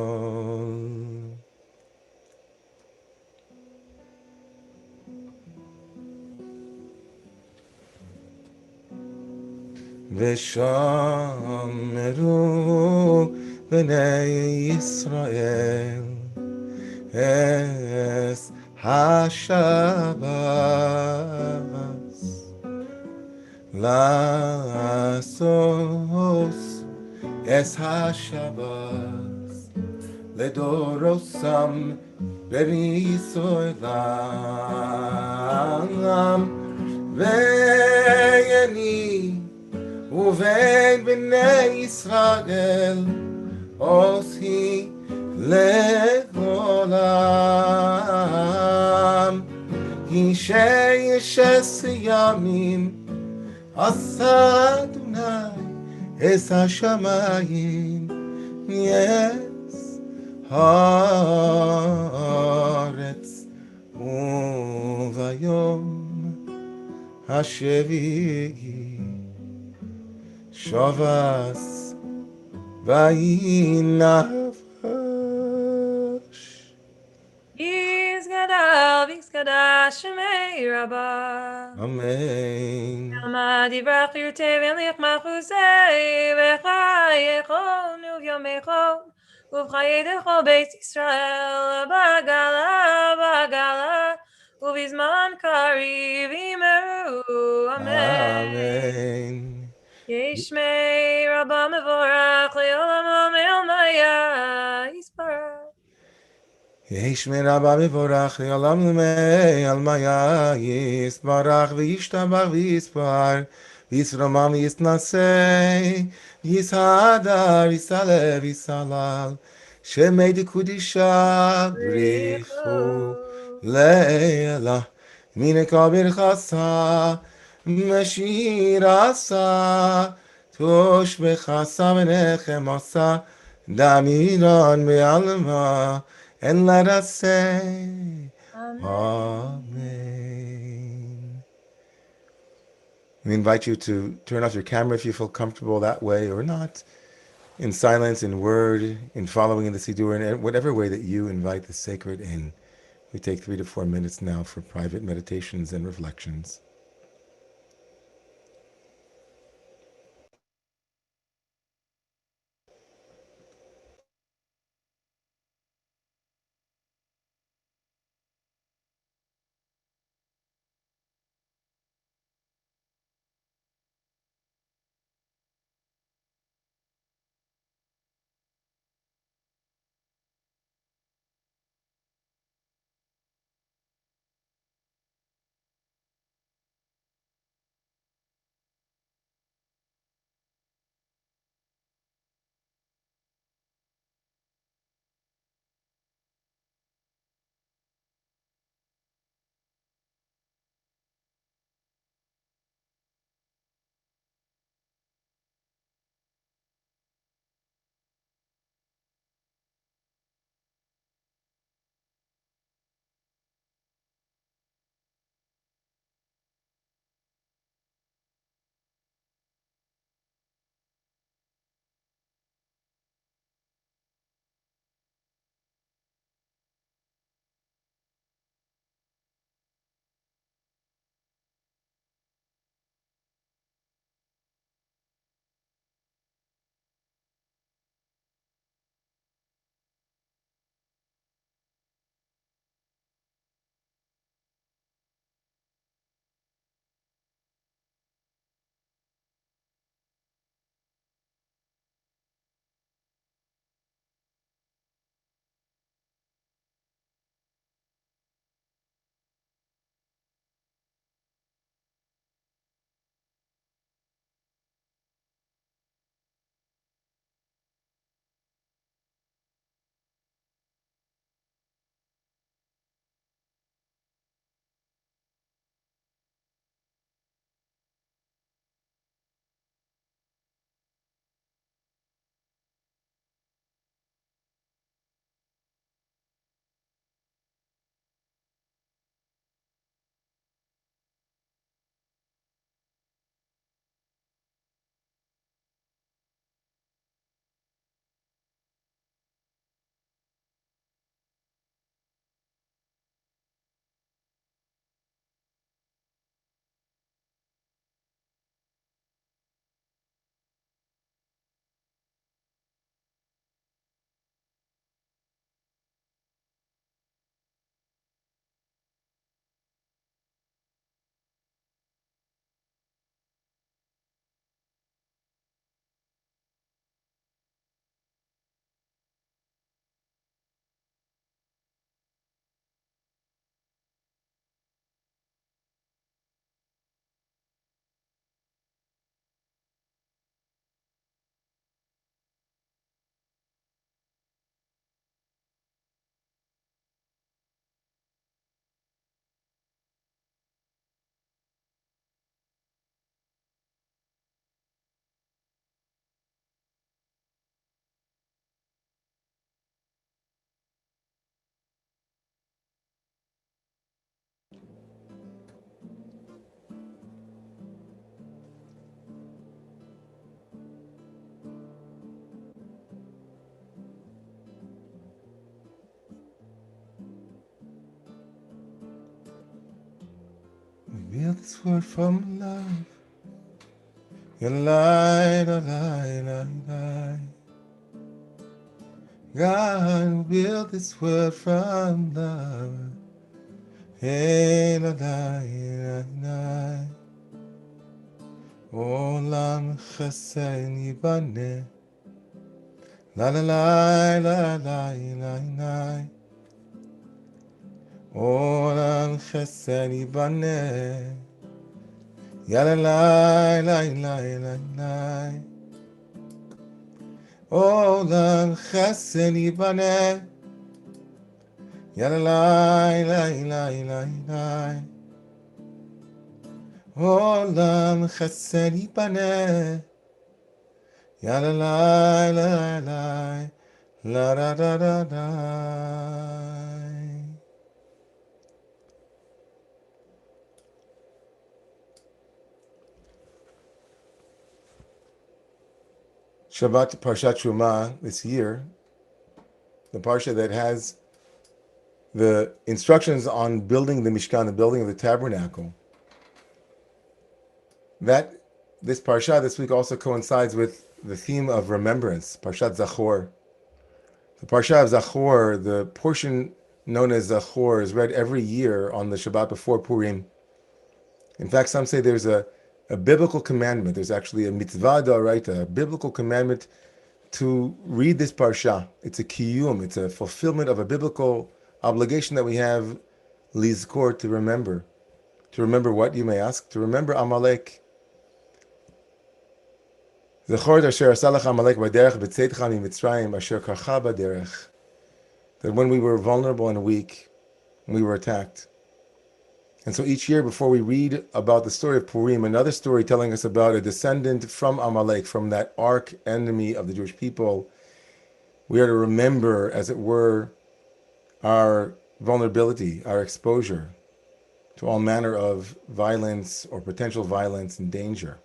ושמרו בני ישראל es השבת לעשות es השבת לדורוסם בריסוילם ויהי ובין בני ישראל עושי לעולם שש ימים עשה אדוני את השמיים יש הארץ וביום השביעי Shavas Vainafash. Yizgadav Shemei Rabbah. Amen. Yamad Yivrach Yurtev Elich Machusei V'chayechon Uvyomechon Uvchayedecho Beis Yisrael Bagala Uvizman Kariv Imeru. Amen. Amen. Yishmei Rabbah Mevorach Le'olamo Me'olmaya Yisparach. Yeshmer Rabba Mevorach Le'olam Lemei Almaya Yisbarach V'yishtabach V'yispar V'yisramam V'yisnasei V'yishadar V'yisalev V'yisalal Shemei Dekudisha Brichu Le'ela Mineka Birchasa Meshirasa Tosh Bechasa Menechem Asa Damiran Be'alma and let us say Amen. We invite you to turn off your camera if you feel comfortable that way or not, in silence, in word, in following in the Siddur, in whatever way that you invite the sacred in. We take 3 to 4 minutes now for private meditations and reflections. Reveal this word from love. Your light, a light, a light. God, reveal this word from love. Hey, la, la, la, la. Olam chesed yibane. La, la, la, la, la, la, la. Olam chesed yibane. Ya la la la la la la. Olam chesed yibane. Ya la la la la la la. Olam chesed yibane. Ya la la la la la da da da da. Shabbat Parshat Truma this year, the Parsha that has the instructions on building the Mishkan, the building of the tabernacle. This Parsha this week also coincides with the theme of remembrance, Parshat Zachor. The Parsha of Zachor, the portion known as Zachor, is read every year on the Shabbat before Purim. In fact, some say there's a biblical commandment. There's actually a mitzvah d'oraita, a biblical commandment to read this Parsha. It's a kiyum, it's a fulfillment of a biblical obligation that we have, lizkor, to remember. To remember what, you may ask? To remember Amalek. Zachor asher asalach Amalek b'derech b'tzeitcha miMitzrayim asher karcha b'derech. That when we were vulnerable and weak, we were attacked. And so each year before we read about the story of Purim, another story telling us about a descendant from Amalek, from that arch enemy of the Jewish people, we are to remember, as it were, our vulnerability, our exposure to all manner of violence or potential violence and danger.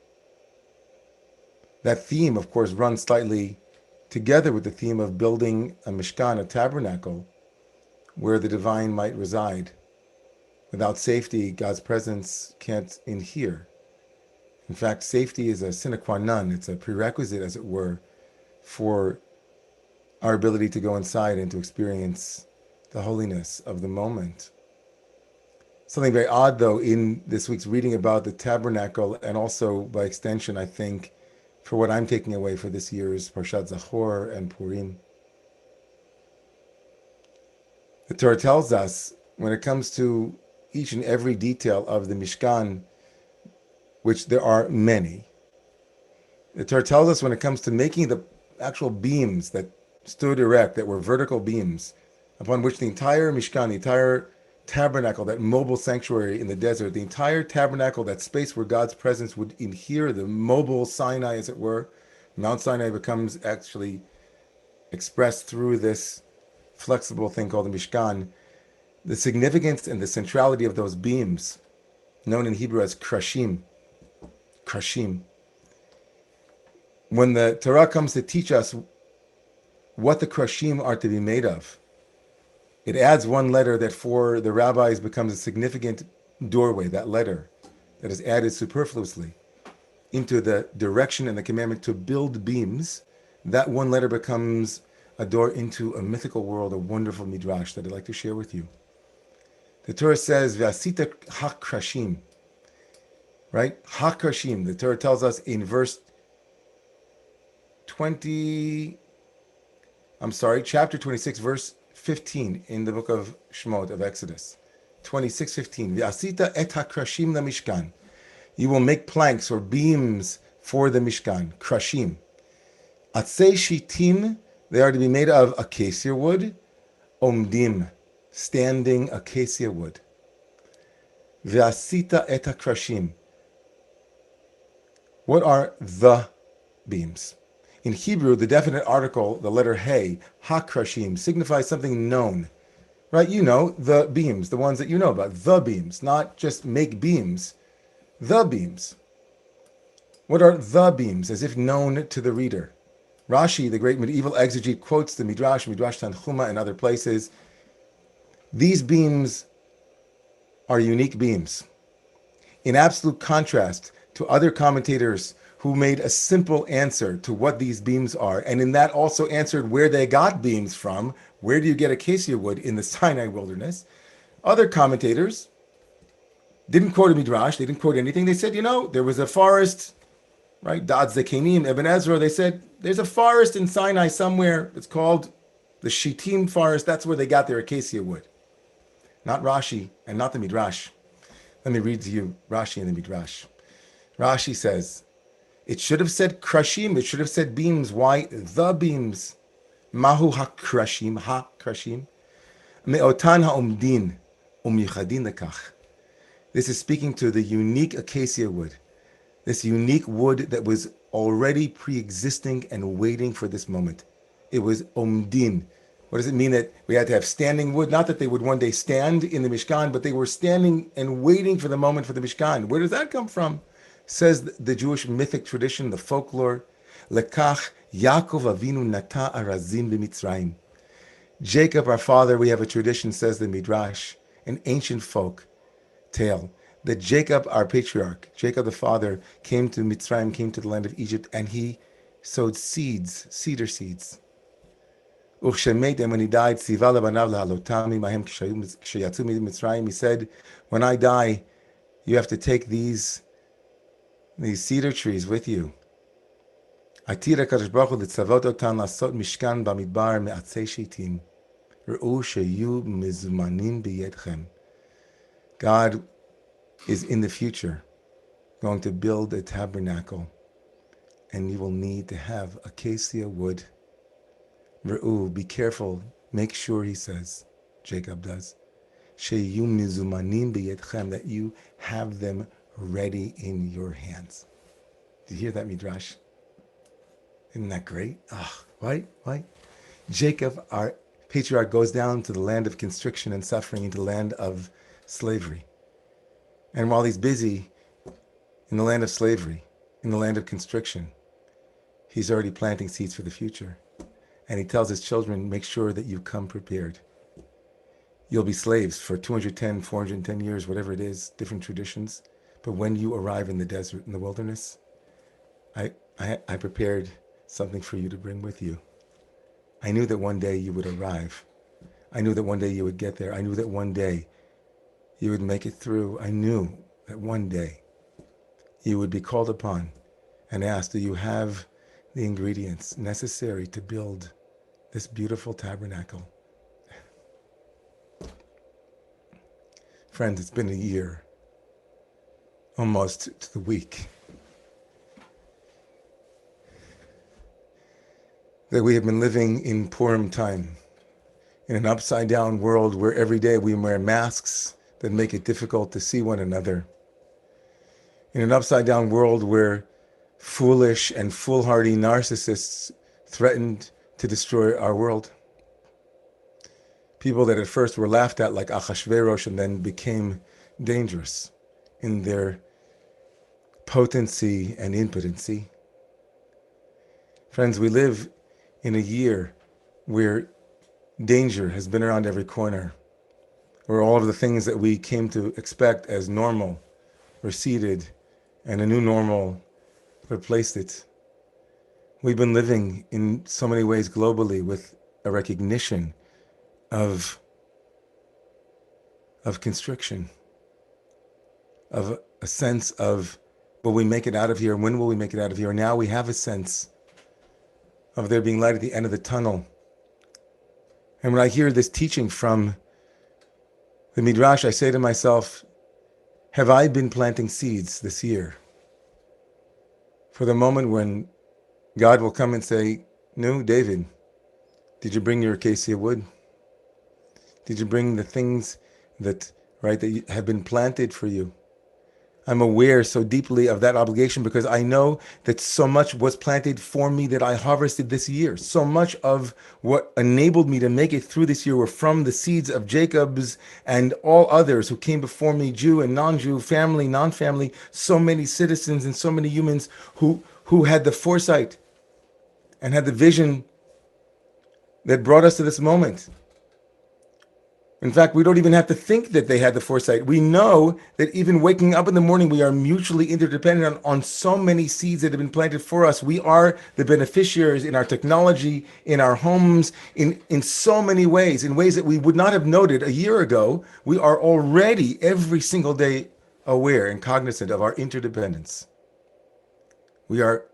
That theme, of course, runs slightly together with the theme of building a Mishkan, a tabernacle, where the divine might reside. Without safety, God's presence can't inhere. In fact, safety is a sine qua non. It's a prerequisite, as it were, for our ability to go inside and to experience the holiness of the moment. Something very odd, though, in this week's reading about the tabernacle, and also by extension, I think, for what I'm taking away for this year's Parshat Zachor and Purim. The Torah tells us, when it comes to each and every detail of the Mishkan, which there are many, the Torah tells us when it comes to making the actual beams that stood erect, that were vertical beams, upon which the entire Mishkan, the entire tabernacle, that mobile sanctuary in the desert, the entire tabernacle, that space where God's presence would inhere, the mobile Sinai, as it were. Mount Sinai becomes actually expressed through this flexible thing called the Mishkan. The significance and the centrality of those beams, known in Hebrew as krashim. When the Torah comes to teach us what the krashim are to be made of, it adds one letter that for the rabbis becomes a significant doorway, that letter that is added superfluously into the direction and the commandment to build beams. That one letter becomes a door into a mythical world, a wonderful midrash that I'd like to share with you. The Torah says, V'asita hakrashim, right? Hakrashim. The Torah tells us in verse chapter 26, verse 15 in the book of Shemot, of Exodus. 26:15. V'asita et hakrashim lamishkan. You will make planks or beams for the Mishkan, krashim. Atzei shitim, they are to be made of acacia wood, omdim, standing acacia wood. V'asita et hakrashim. What are the beams? In Hebrew, the definite article, the letter hey, hakrashim, signifies something known. Right? You know, the beams, the ones that you know about, the beams, not just make beams, the beams. What are the beams, as if known to the reader? Rashi, the great medieval exegete, quotes the Midrash Tanchuma, and other places. These beams are unique beams, in absolute contrast to other commentators who made a simple answer to what these beams are, and in that also answered where they got beams from. Where do you get acacia wood in the Sinai wilderness? Other commentators didn't quote a midrash, they didn't quote anything. They said, there was a forest, right? Dad Zekenim, Ibn Ezra, they said, there's a forest in Sinai somewhere. It's called the Shittim forest. That's where they got their acacia wood. Not Rashi and not the midrash. Let me read to you Rashi and the midrash. Rashi says, it should have said krashim. It should have said beams. Why the beams? Mahu hakrashim, me'otan ha'omdin, u'michadin lekach. This is speaking to the unique acacia wood, this unique wood that was already pre-existing and waiting for this moment. It was omdin. What does it mean that we had to have standing wood? Not that they would one day stand in the Mishkan, but they were standing and waiting for the moment for the Mishkan. Where does that come from? Says the Jewish mythic tradition, the folklore, Lekach Yaakov Avinu nata arazim b'Mitzrayim. Jacob, our father, we have a tradition, says the Midrash, an ancient folk tale, that Jacob, our patriarch, Jacob the father, came to Mitzrayim, came to the land of Egypt, and he sowed seeds, cedar seeds. And when he died, he said, when I die, you have to take these cedar trees with you. God is in the future going to build a tabernacle, and you will need to have acacia wood. Be careful, make sure, he says, Jacob does, that you have them ready in your hands. Do you hear that, Midrash? Isn't that great? Right? Jacob, our patriarch, goes down to the land of constriction and suffering, into the land of slavery. And while he's busy in the land of slavery, in the land of constriction, he's already planting seeds for the future. And he tells his children, make sure that you come prepared. You'll be slaves for 210, 410 years, whatever it is, different traditions. But when you arrive in the desert, in the wilderness, I prepared something for you to bring with you. I knew that one day you would arrive. I knew that one day you would get there. I knew that one day you would make it through. I knew that one day you would be called upon and asked, do you have the ingredients necessary to build this beautiful tabernacle? Friends, it's been a year, almost to the week, that we have been living in Purim time, in an upside-down world where every day we wear masks that make it difficult to see one another, in an upside-down world where foolish and foolhardy narcissists threatened to destroy our world. People that at first were laughed at like Achashverosh and then became dangerous in their potency and impotency. Friends, we live in a year where danger has been around every corner, where all of the things that we came to expect as normal receded and a new normal replaced it. We've been living in so many ways globally with a recognition of constriction, of a sense of, will we make it out of here? When will we make it out of here? Now we have a sense of there being light at the end of the tunnel. And when I hear this teaching from the Midrash, I say to myself, have I been planting seeds this year for the moment when God will come and say, no, David, did you bring your acacia wood? Did you bring the things that have been planted for you? I'm aware so deeply of that obligation because I know that so much was planted for me that I harvested this year. So much of what enabled me to make it through this year were from the seeds of Jacob's and all others who came before me, Jew and non-Jew, family, non-family, so many citizens and so many humans who had the foresight and had the vision that brought us to this moment. In fact, we don't even have to think that they had the foresight. We know that even waking up in the morning, we are mutually interdependent on so many seeds that have been planted for us. We are the beneficiaries in our technology, in our homes, in so many ways, in ways that we would not have noted a year ago. We are already every single day aware and cognizant of our interdependence. We are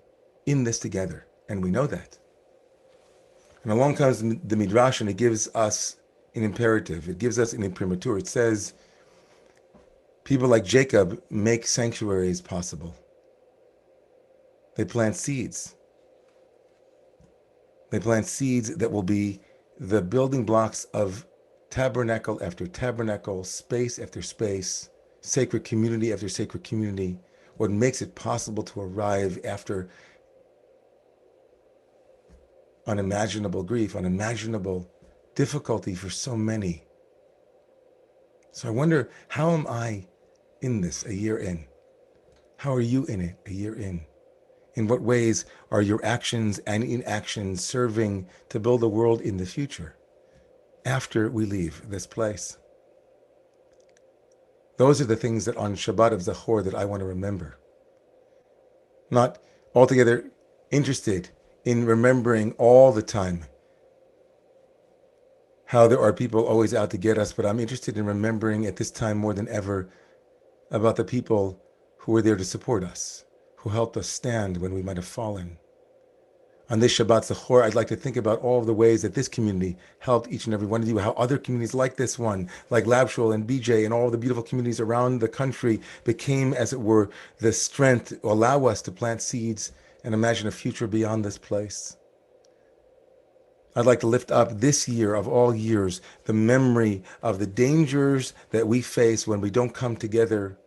in this together, and we know that. And along comes the Midrash, and it gives us an imperative. It gives us an imprimatur. It says, people like Jacob make sanctuaries possible. They plant seeds. They plant seeds that will be the building blocks of tabernacle after tabernacle, space after space, sacred community after sacred community, what makes it possible to arrive after unimaginable grief, unimaginable difficulty for so many. So I wonder, how am I in this a year in? How are you in it a year in In what ways are your actions and inactions serving to build a world in the future after we leave this place? Those are the things that on Shabbat of Zachor that I want to remember. Not altogether interested in remembering all the time how there are people always out to get us, but I'm interested in remembering at this time more than ever about the people who were there to support us, who helped us stand when we might have fallen. On this Shabbat Zachor, I'd like to think about all of the ways that this community helped each and every one of you, how other communities like this one, like Labshul and BJ and all the beautiful communities around the country became, as it were, the strength to allow us to plant seeds and imagine a future beyond this place. I'd like to lift up this year of all years, the memory of the dangers that we face when we don't come together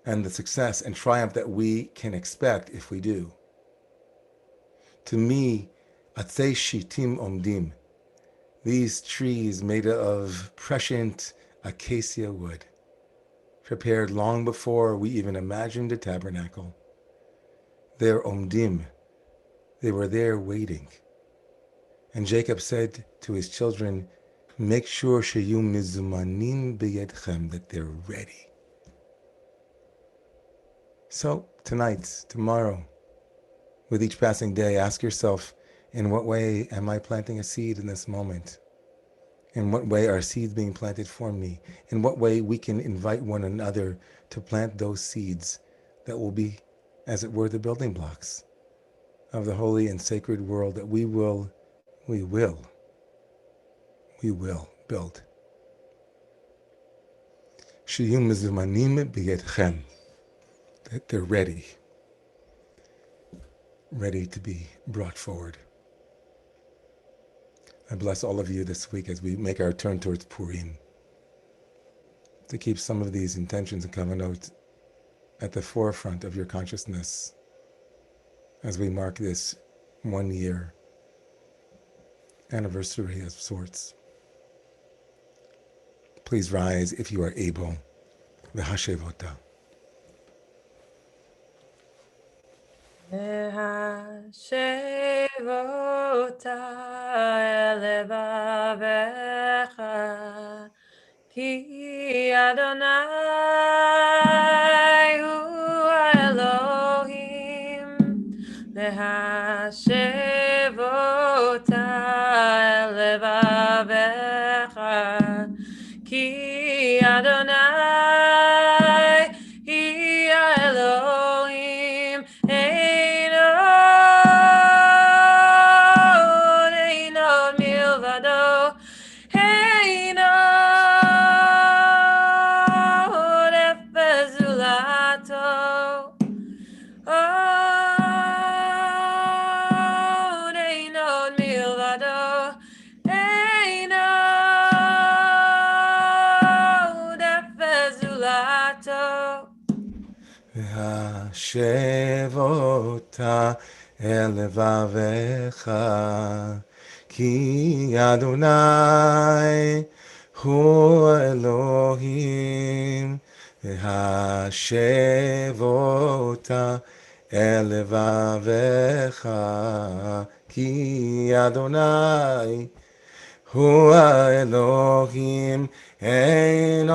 and the success and triumph that we can expect if we do. To me, atzei shitim omdim, these trees made of prescient acacia wood, prepared long before we even imagined a tabernacle. They're omdim, they were there waiting. And Jacob said to his children, make sure sheyu mizumanim b'yedchem, that they're ready. So tonight, tomorrow, with each passing day, ask yourself, in what way am I planting a seed in this moment? In what way are seeds being planted for me? In what way we can invite one another to plant those seeds that will be, as it were, the building blocks of the holy and sacred world that we will build. Sheyu mizumanim b'yedchem, that they're ready to be brought forward. I bless all of you this week as we make our turn towards Purim, to keep some of these intentions and kavanot at the forefront of your consciousness as we mark this 1 year anniversary of sorts. Please rise if you are able. V'hashevota. Shevota elevavecha, ki Adonai hu Elohim. Shevota elevavecha, ki Adonai hi Elohim. Shevota elevavecha, ki Adonai hu Elohim. Shevota elevavecha, ki Adonai hu Elohim. Ein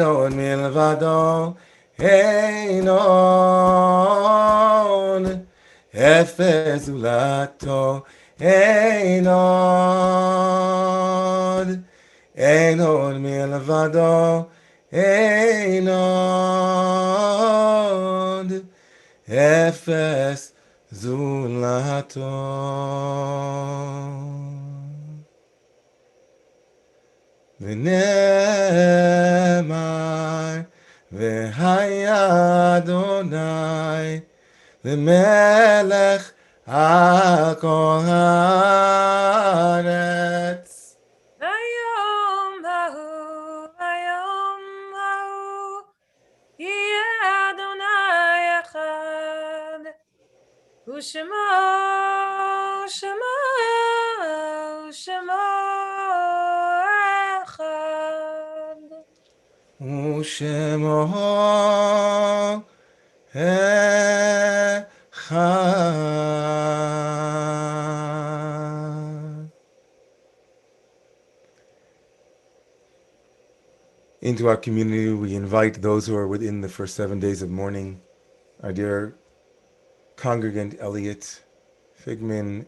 od milvado, ein od efes zulato, ein od milvado, ein od efes zulato. V'nemar v'haya Adonai l'melech al kol haaretz. Hayom hahu, yeh Adonai echad, u'shemo U'shemo Echad. Into our community, we invite those who are within the first 7 days of mourning, our dear congregant Elliot, Figman,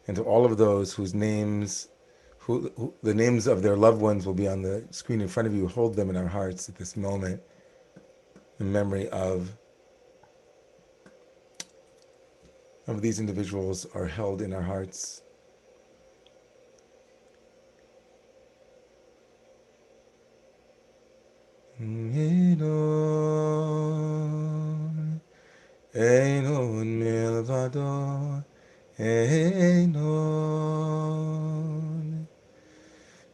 and to all of those whose names, who the names of their loved ones will be on the screen in front of you. Hold them in our hearts at this moment in memory of these individuals are held in our hearts. Einon, Einon milvado, Einon,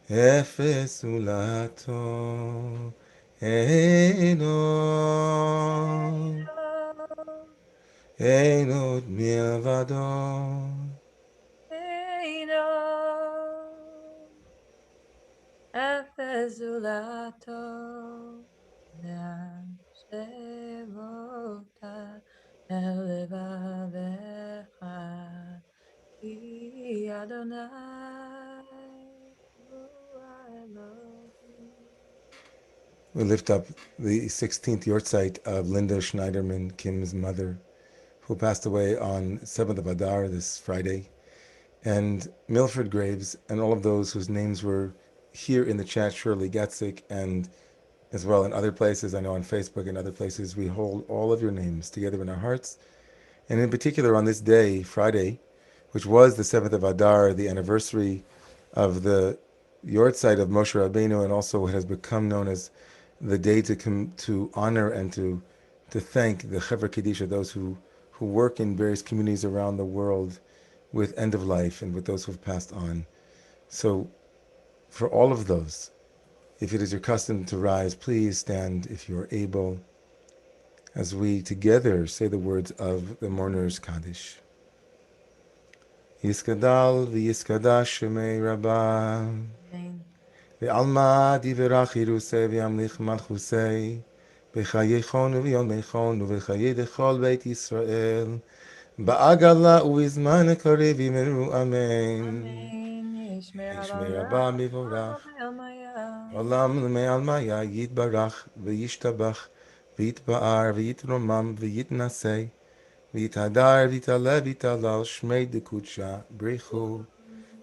Efes ulato, Einon, Einon milvado. Efezulato Shevota Elevavecha Ki Adonai Hu Elohim. We lift up the 16th yortzeit of Linda Schneiderman, Kim's mother, who passed away on 7th of Adar this Friday, and Milford Graves, and all of those whose names were here in the chat, Shirley Getzik, and as well in other places, I know on Facebook and other places, we hold all of your names together in our hearts. And in particular on this day, Friday, which was the 7th of Adar, the anniversary of the yortzeit of Moshe Rabbeinu, and also what has become known as the day to honor and to thank the Chevra Kaddish, those who work in various communities around the world with end of life and with those who have passed on. So for all of those, if it is your custom to rise, please stand if you are able, as we together say the words of the Mourner's Kaddish. Yiskadal v'yiskadash shemei Rabbah, Amen. v'alma divrach yirusei v'yamlich malchusei, b'chayechon v'yomechon v'chayei dechol beit Yisrael, ba'agala u'izman karev yimeru amen. Amen. Yishmer Yishmei Rabba Rabba mivorach, Elmaya. Olam l'mei almaya yitbarach v'yishtabach v'yitba'ar v'yitromam v'yitnasei v'yitadar v'yitale v'yitalal shmei dekudsha brichu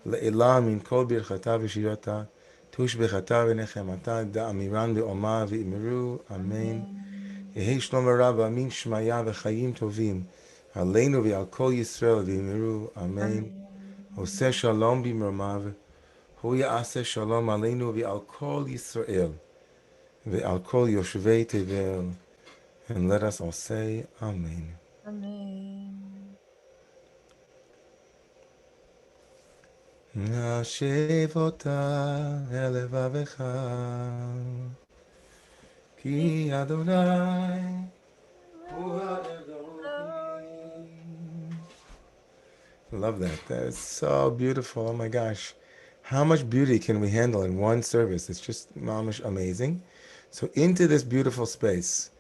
le'elam min kol birchata v'shirata tush bechata v'nechemata da'amiran v'oma v'imiru amen. Amen. Yehi shlom rabba min shmaya v'chayim tovim aleinu v'al kol Yisrael v'imiru amen. Oseh Amen. shalom b'mromav hu ya'aseh shalom aleinu v'al kol Yisrael v'al kol yoshvei tevel. And let us all say amen. Amen. Nashev ota elevavecha ki Adonai hu Elohim. Love that. That is so beautiful. Oh my gosh. How much beauty can we handle in one service? It's just mamish amazing. So into this beautiful space,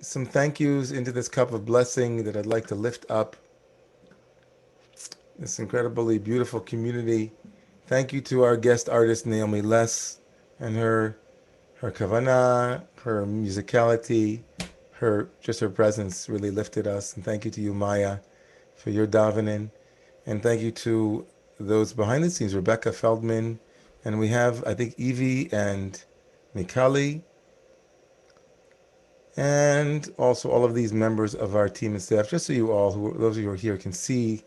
some thank yous into this cup of blessing that I'd like to lift up this incredibly beautiful community. Thank you to our guest artist Naomi Les and her kavanah, her musicality, her presence really lifted us. And thank you to you, Maya, for your davening. And thank you to those behind the scenes, Rebecca Feldman, and we have, I think, Evie and Mikali, and also all of these members of our team and staff, just so you all, those of you who are here, can see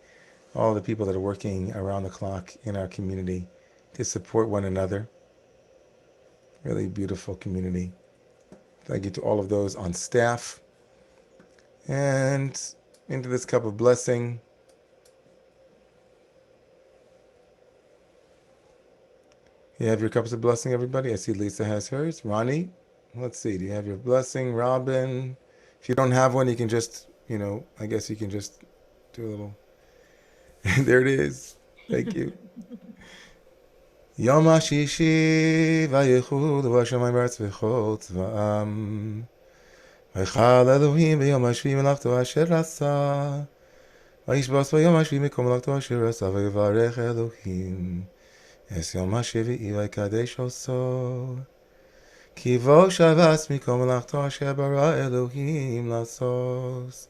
all the people that are working around the clock in our community to support one another. Really beautiful community. Thank you to all of those on staff. And into this cup of blessing, you have your cups of blessing, everybody? I see Lisa has hers. Ronnie, let's see. Do you have your blessing? Robin, if you don't have one, you can just, I guess you can just do a little. There it is. Thank you. Yom HaShishi v'yichud v'shamayim b'aretz v'chol tzva'am ויכל אלוהים ביום השביעי מלאכתו אשר עשה. וישבץ ביום השביעי מקום מלאכתו אשר עשה, ויברך אלוהים את יום השביעי ויקדש עושו. כי בו שבץ מקום מלאכתו אשר ברא אלוהים לעשות.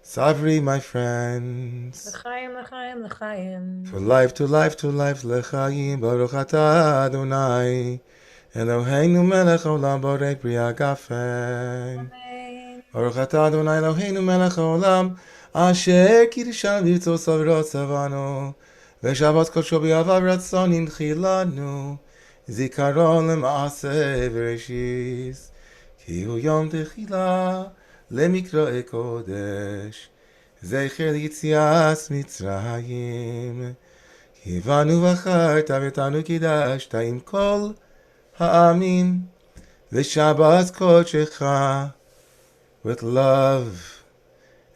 Savri, my friends. L'chaim, l'chaim, l'chaim. To life, to life, to life, l'chaim, Baruch atah Adonai, Eloheinu melech haolam, borei pri hagafen. Amen. Baruch atah Adonai, Eloheinu melech haolam, asher kiddishanu b'rtzosov v'rotzavanu, v'shabbat kodsho b'yavav ratzon hinchilanu, zikaron lema'aseh v'reshis, ki hu yom techila למקראי קודש, זכר ליציאת מצרים, כי בנו בחרת ואותנו קידשת עם כל העמים, לשבת קודשך, with love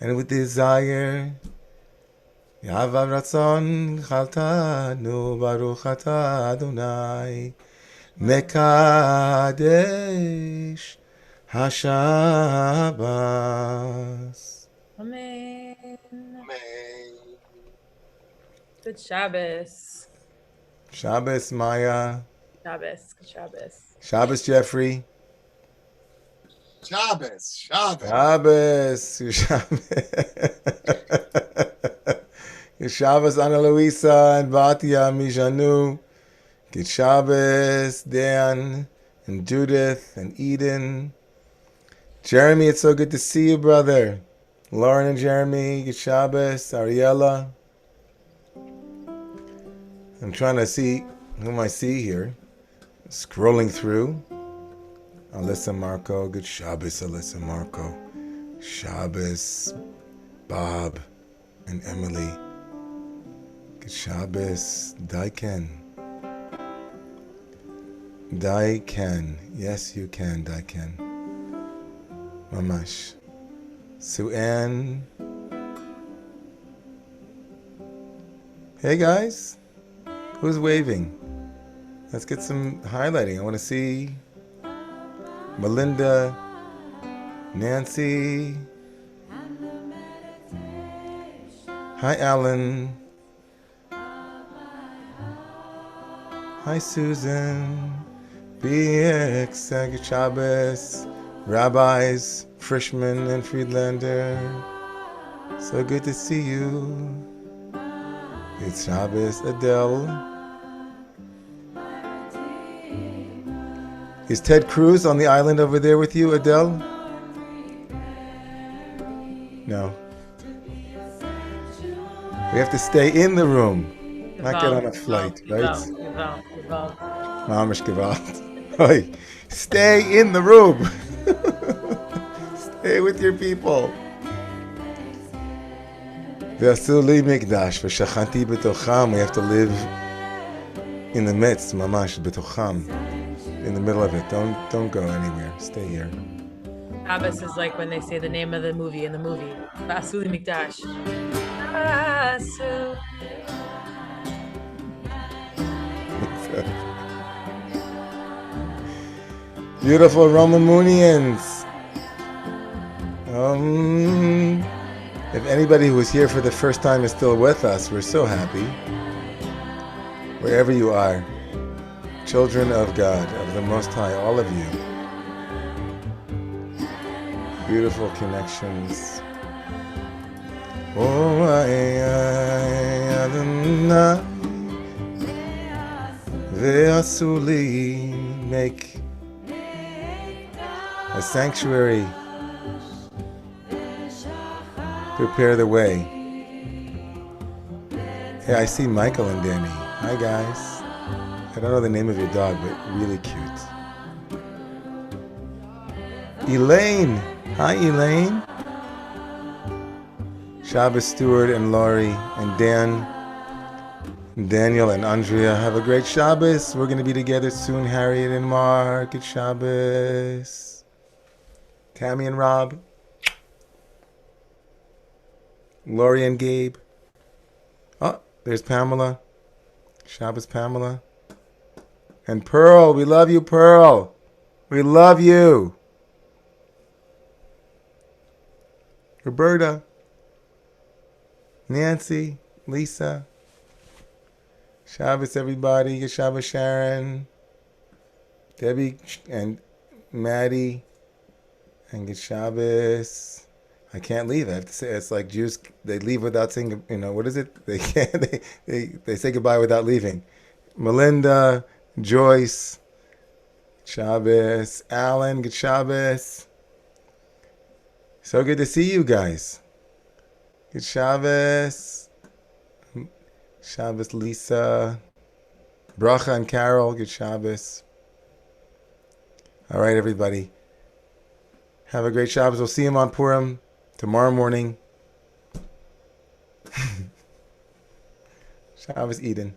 and with desire, יאהב רצון חלתנו, ברוך אתה אדוני, מקדש Hashabbos. Amen. Amen. Good Shabbos. Shabbos, Maya. Shabbos. Good Shabbos. Shabbos, Jeffrey. Shabbos, Shabbos. Shabbos. Good Shabbos, Ana Luisa and Batia Mijanu. Good Shabbos, Dan and Judith and Eden. Jeremy, it's so good to see you, brother. Lauren and Jeremy, good Shabbos. Ariella. I'm trying to see whom I see here. Scrolling through. Alyssa Marco, good Shabbos, Alyssa Marco. Shabbos, Bob and Emily. Good Shabbos, Daiken. Daiken. Yes, you can, Daiken. Mamash. Sue-Ann. Hey guys. Who's waving? Let's get some highlighting. I want to see Melinda, Nancy. Hi, Alan. Hi, Susan. BX, good Shabbos. Rabbis, Frischman and Friedlander. So good to see you. It's Shabbos, Adele. Is Ted Cruz on the island over there with you, Adele? No. We have to stay in the room, not get on a flight, right? Mamish Gewalt. Oi, stay in the room. Stay with your people. ועשו לי מקדש ושכנתי בתוכם. We have to live in the midst, ממש, בתוכם. In the middle of it. Don't go anywhere. Stay here. Shabbos is like when they say the name of the movie in the movie. Vasu li mikdash. Vasu. Beautiful Romamunians. If anybody who was here for the first time is still with us, we're so happy. Wherever you are, children of God, of the Most High, all of you. Beautiful connections. Oh, Adonai, ve'asu li, make a sanctuary. Prepare the way. Hey, I see Michael and Danny. Hi, guys. I don't know the name of your dog, but really cute. Elaine. Hi, Elaine. Shabbos Stewart and Laurie and Dan. Daniel and Andrea. Have a great Shabbos. We're going to be together soon, Harriet and Mark. It's Shabbos. Tammy and Rob. Laurie and Gabe. Oh, there's Pamela. Shabbos Pamela. And Pearl. We love you, Pearl. We love you. Roberta, Nancy, Lisa. Shabbos, everybody. Good Shabbos, Sharon, Debbie, and Maddie. And good Shabbos. I can't leave. I have to say, it's like Jews, they leave without saying, what is it? They can't, they say goodbye without leaving. Melinda, Joyce, Shabbos, Alan, good Shabbos. So good to see you guys. Good Shabbos. Shabbos, Lisa. Bracha and Carol, good Shabbos. All right, everybody. Have a great Shabbos. We'll see you on Purim tomorrow morning. Shabbos Eden.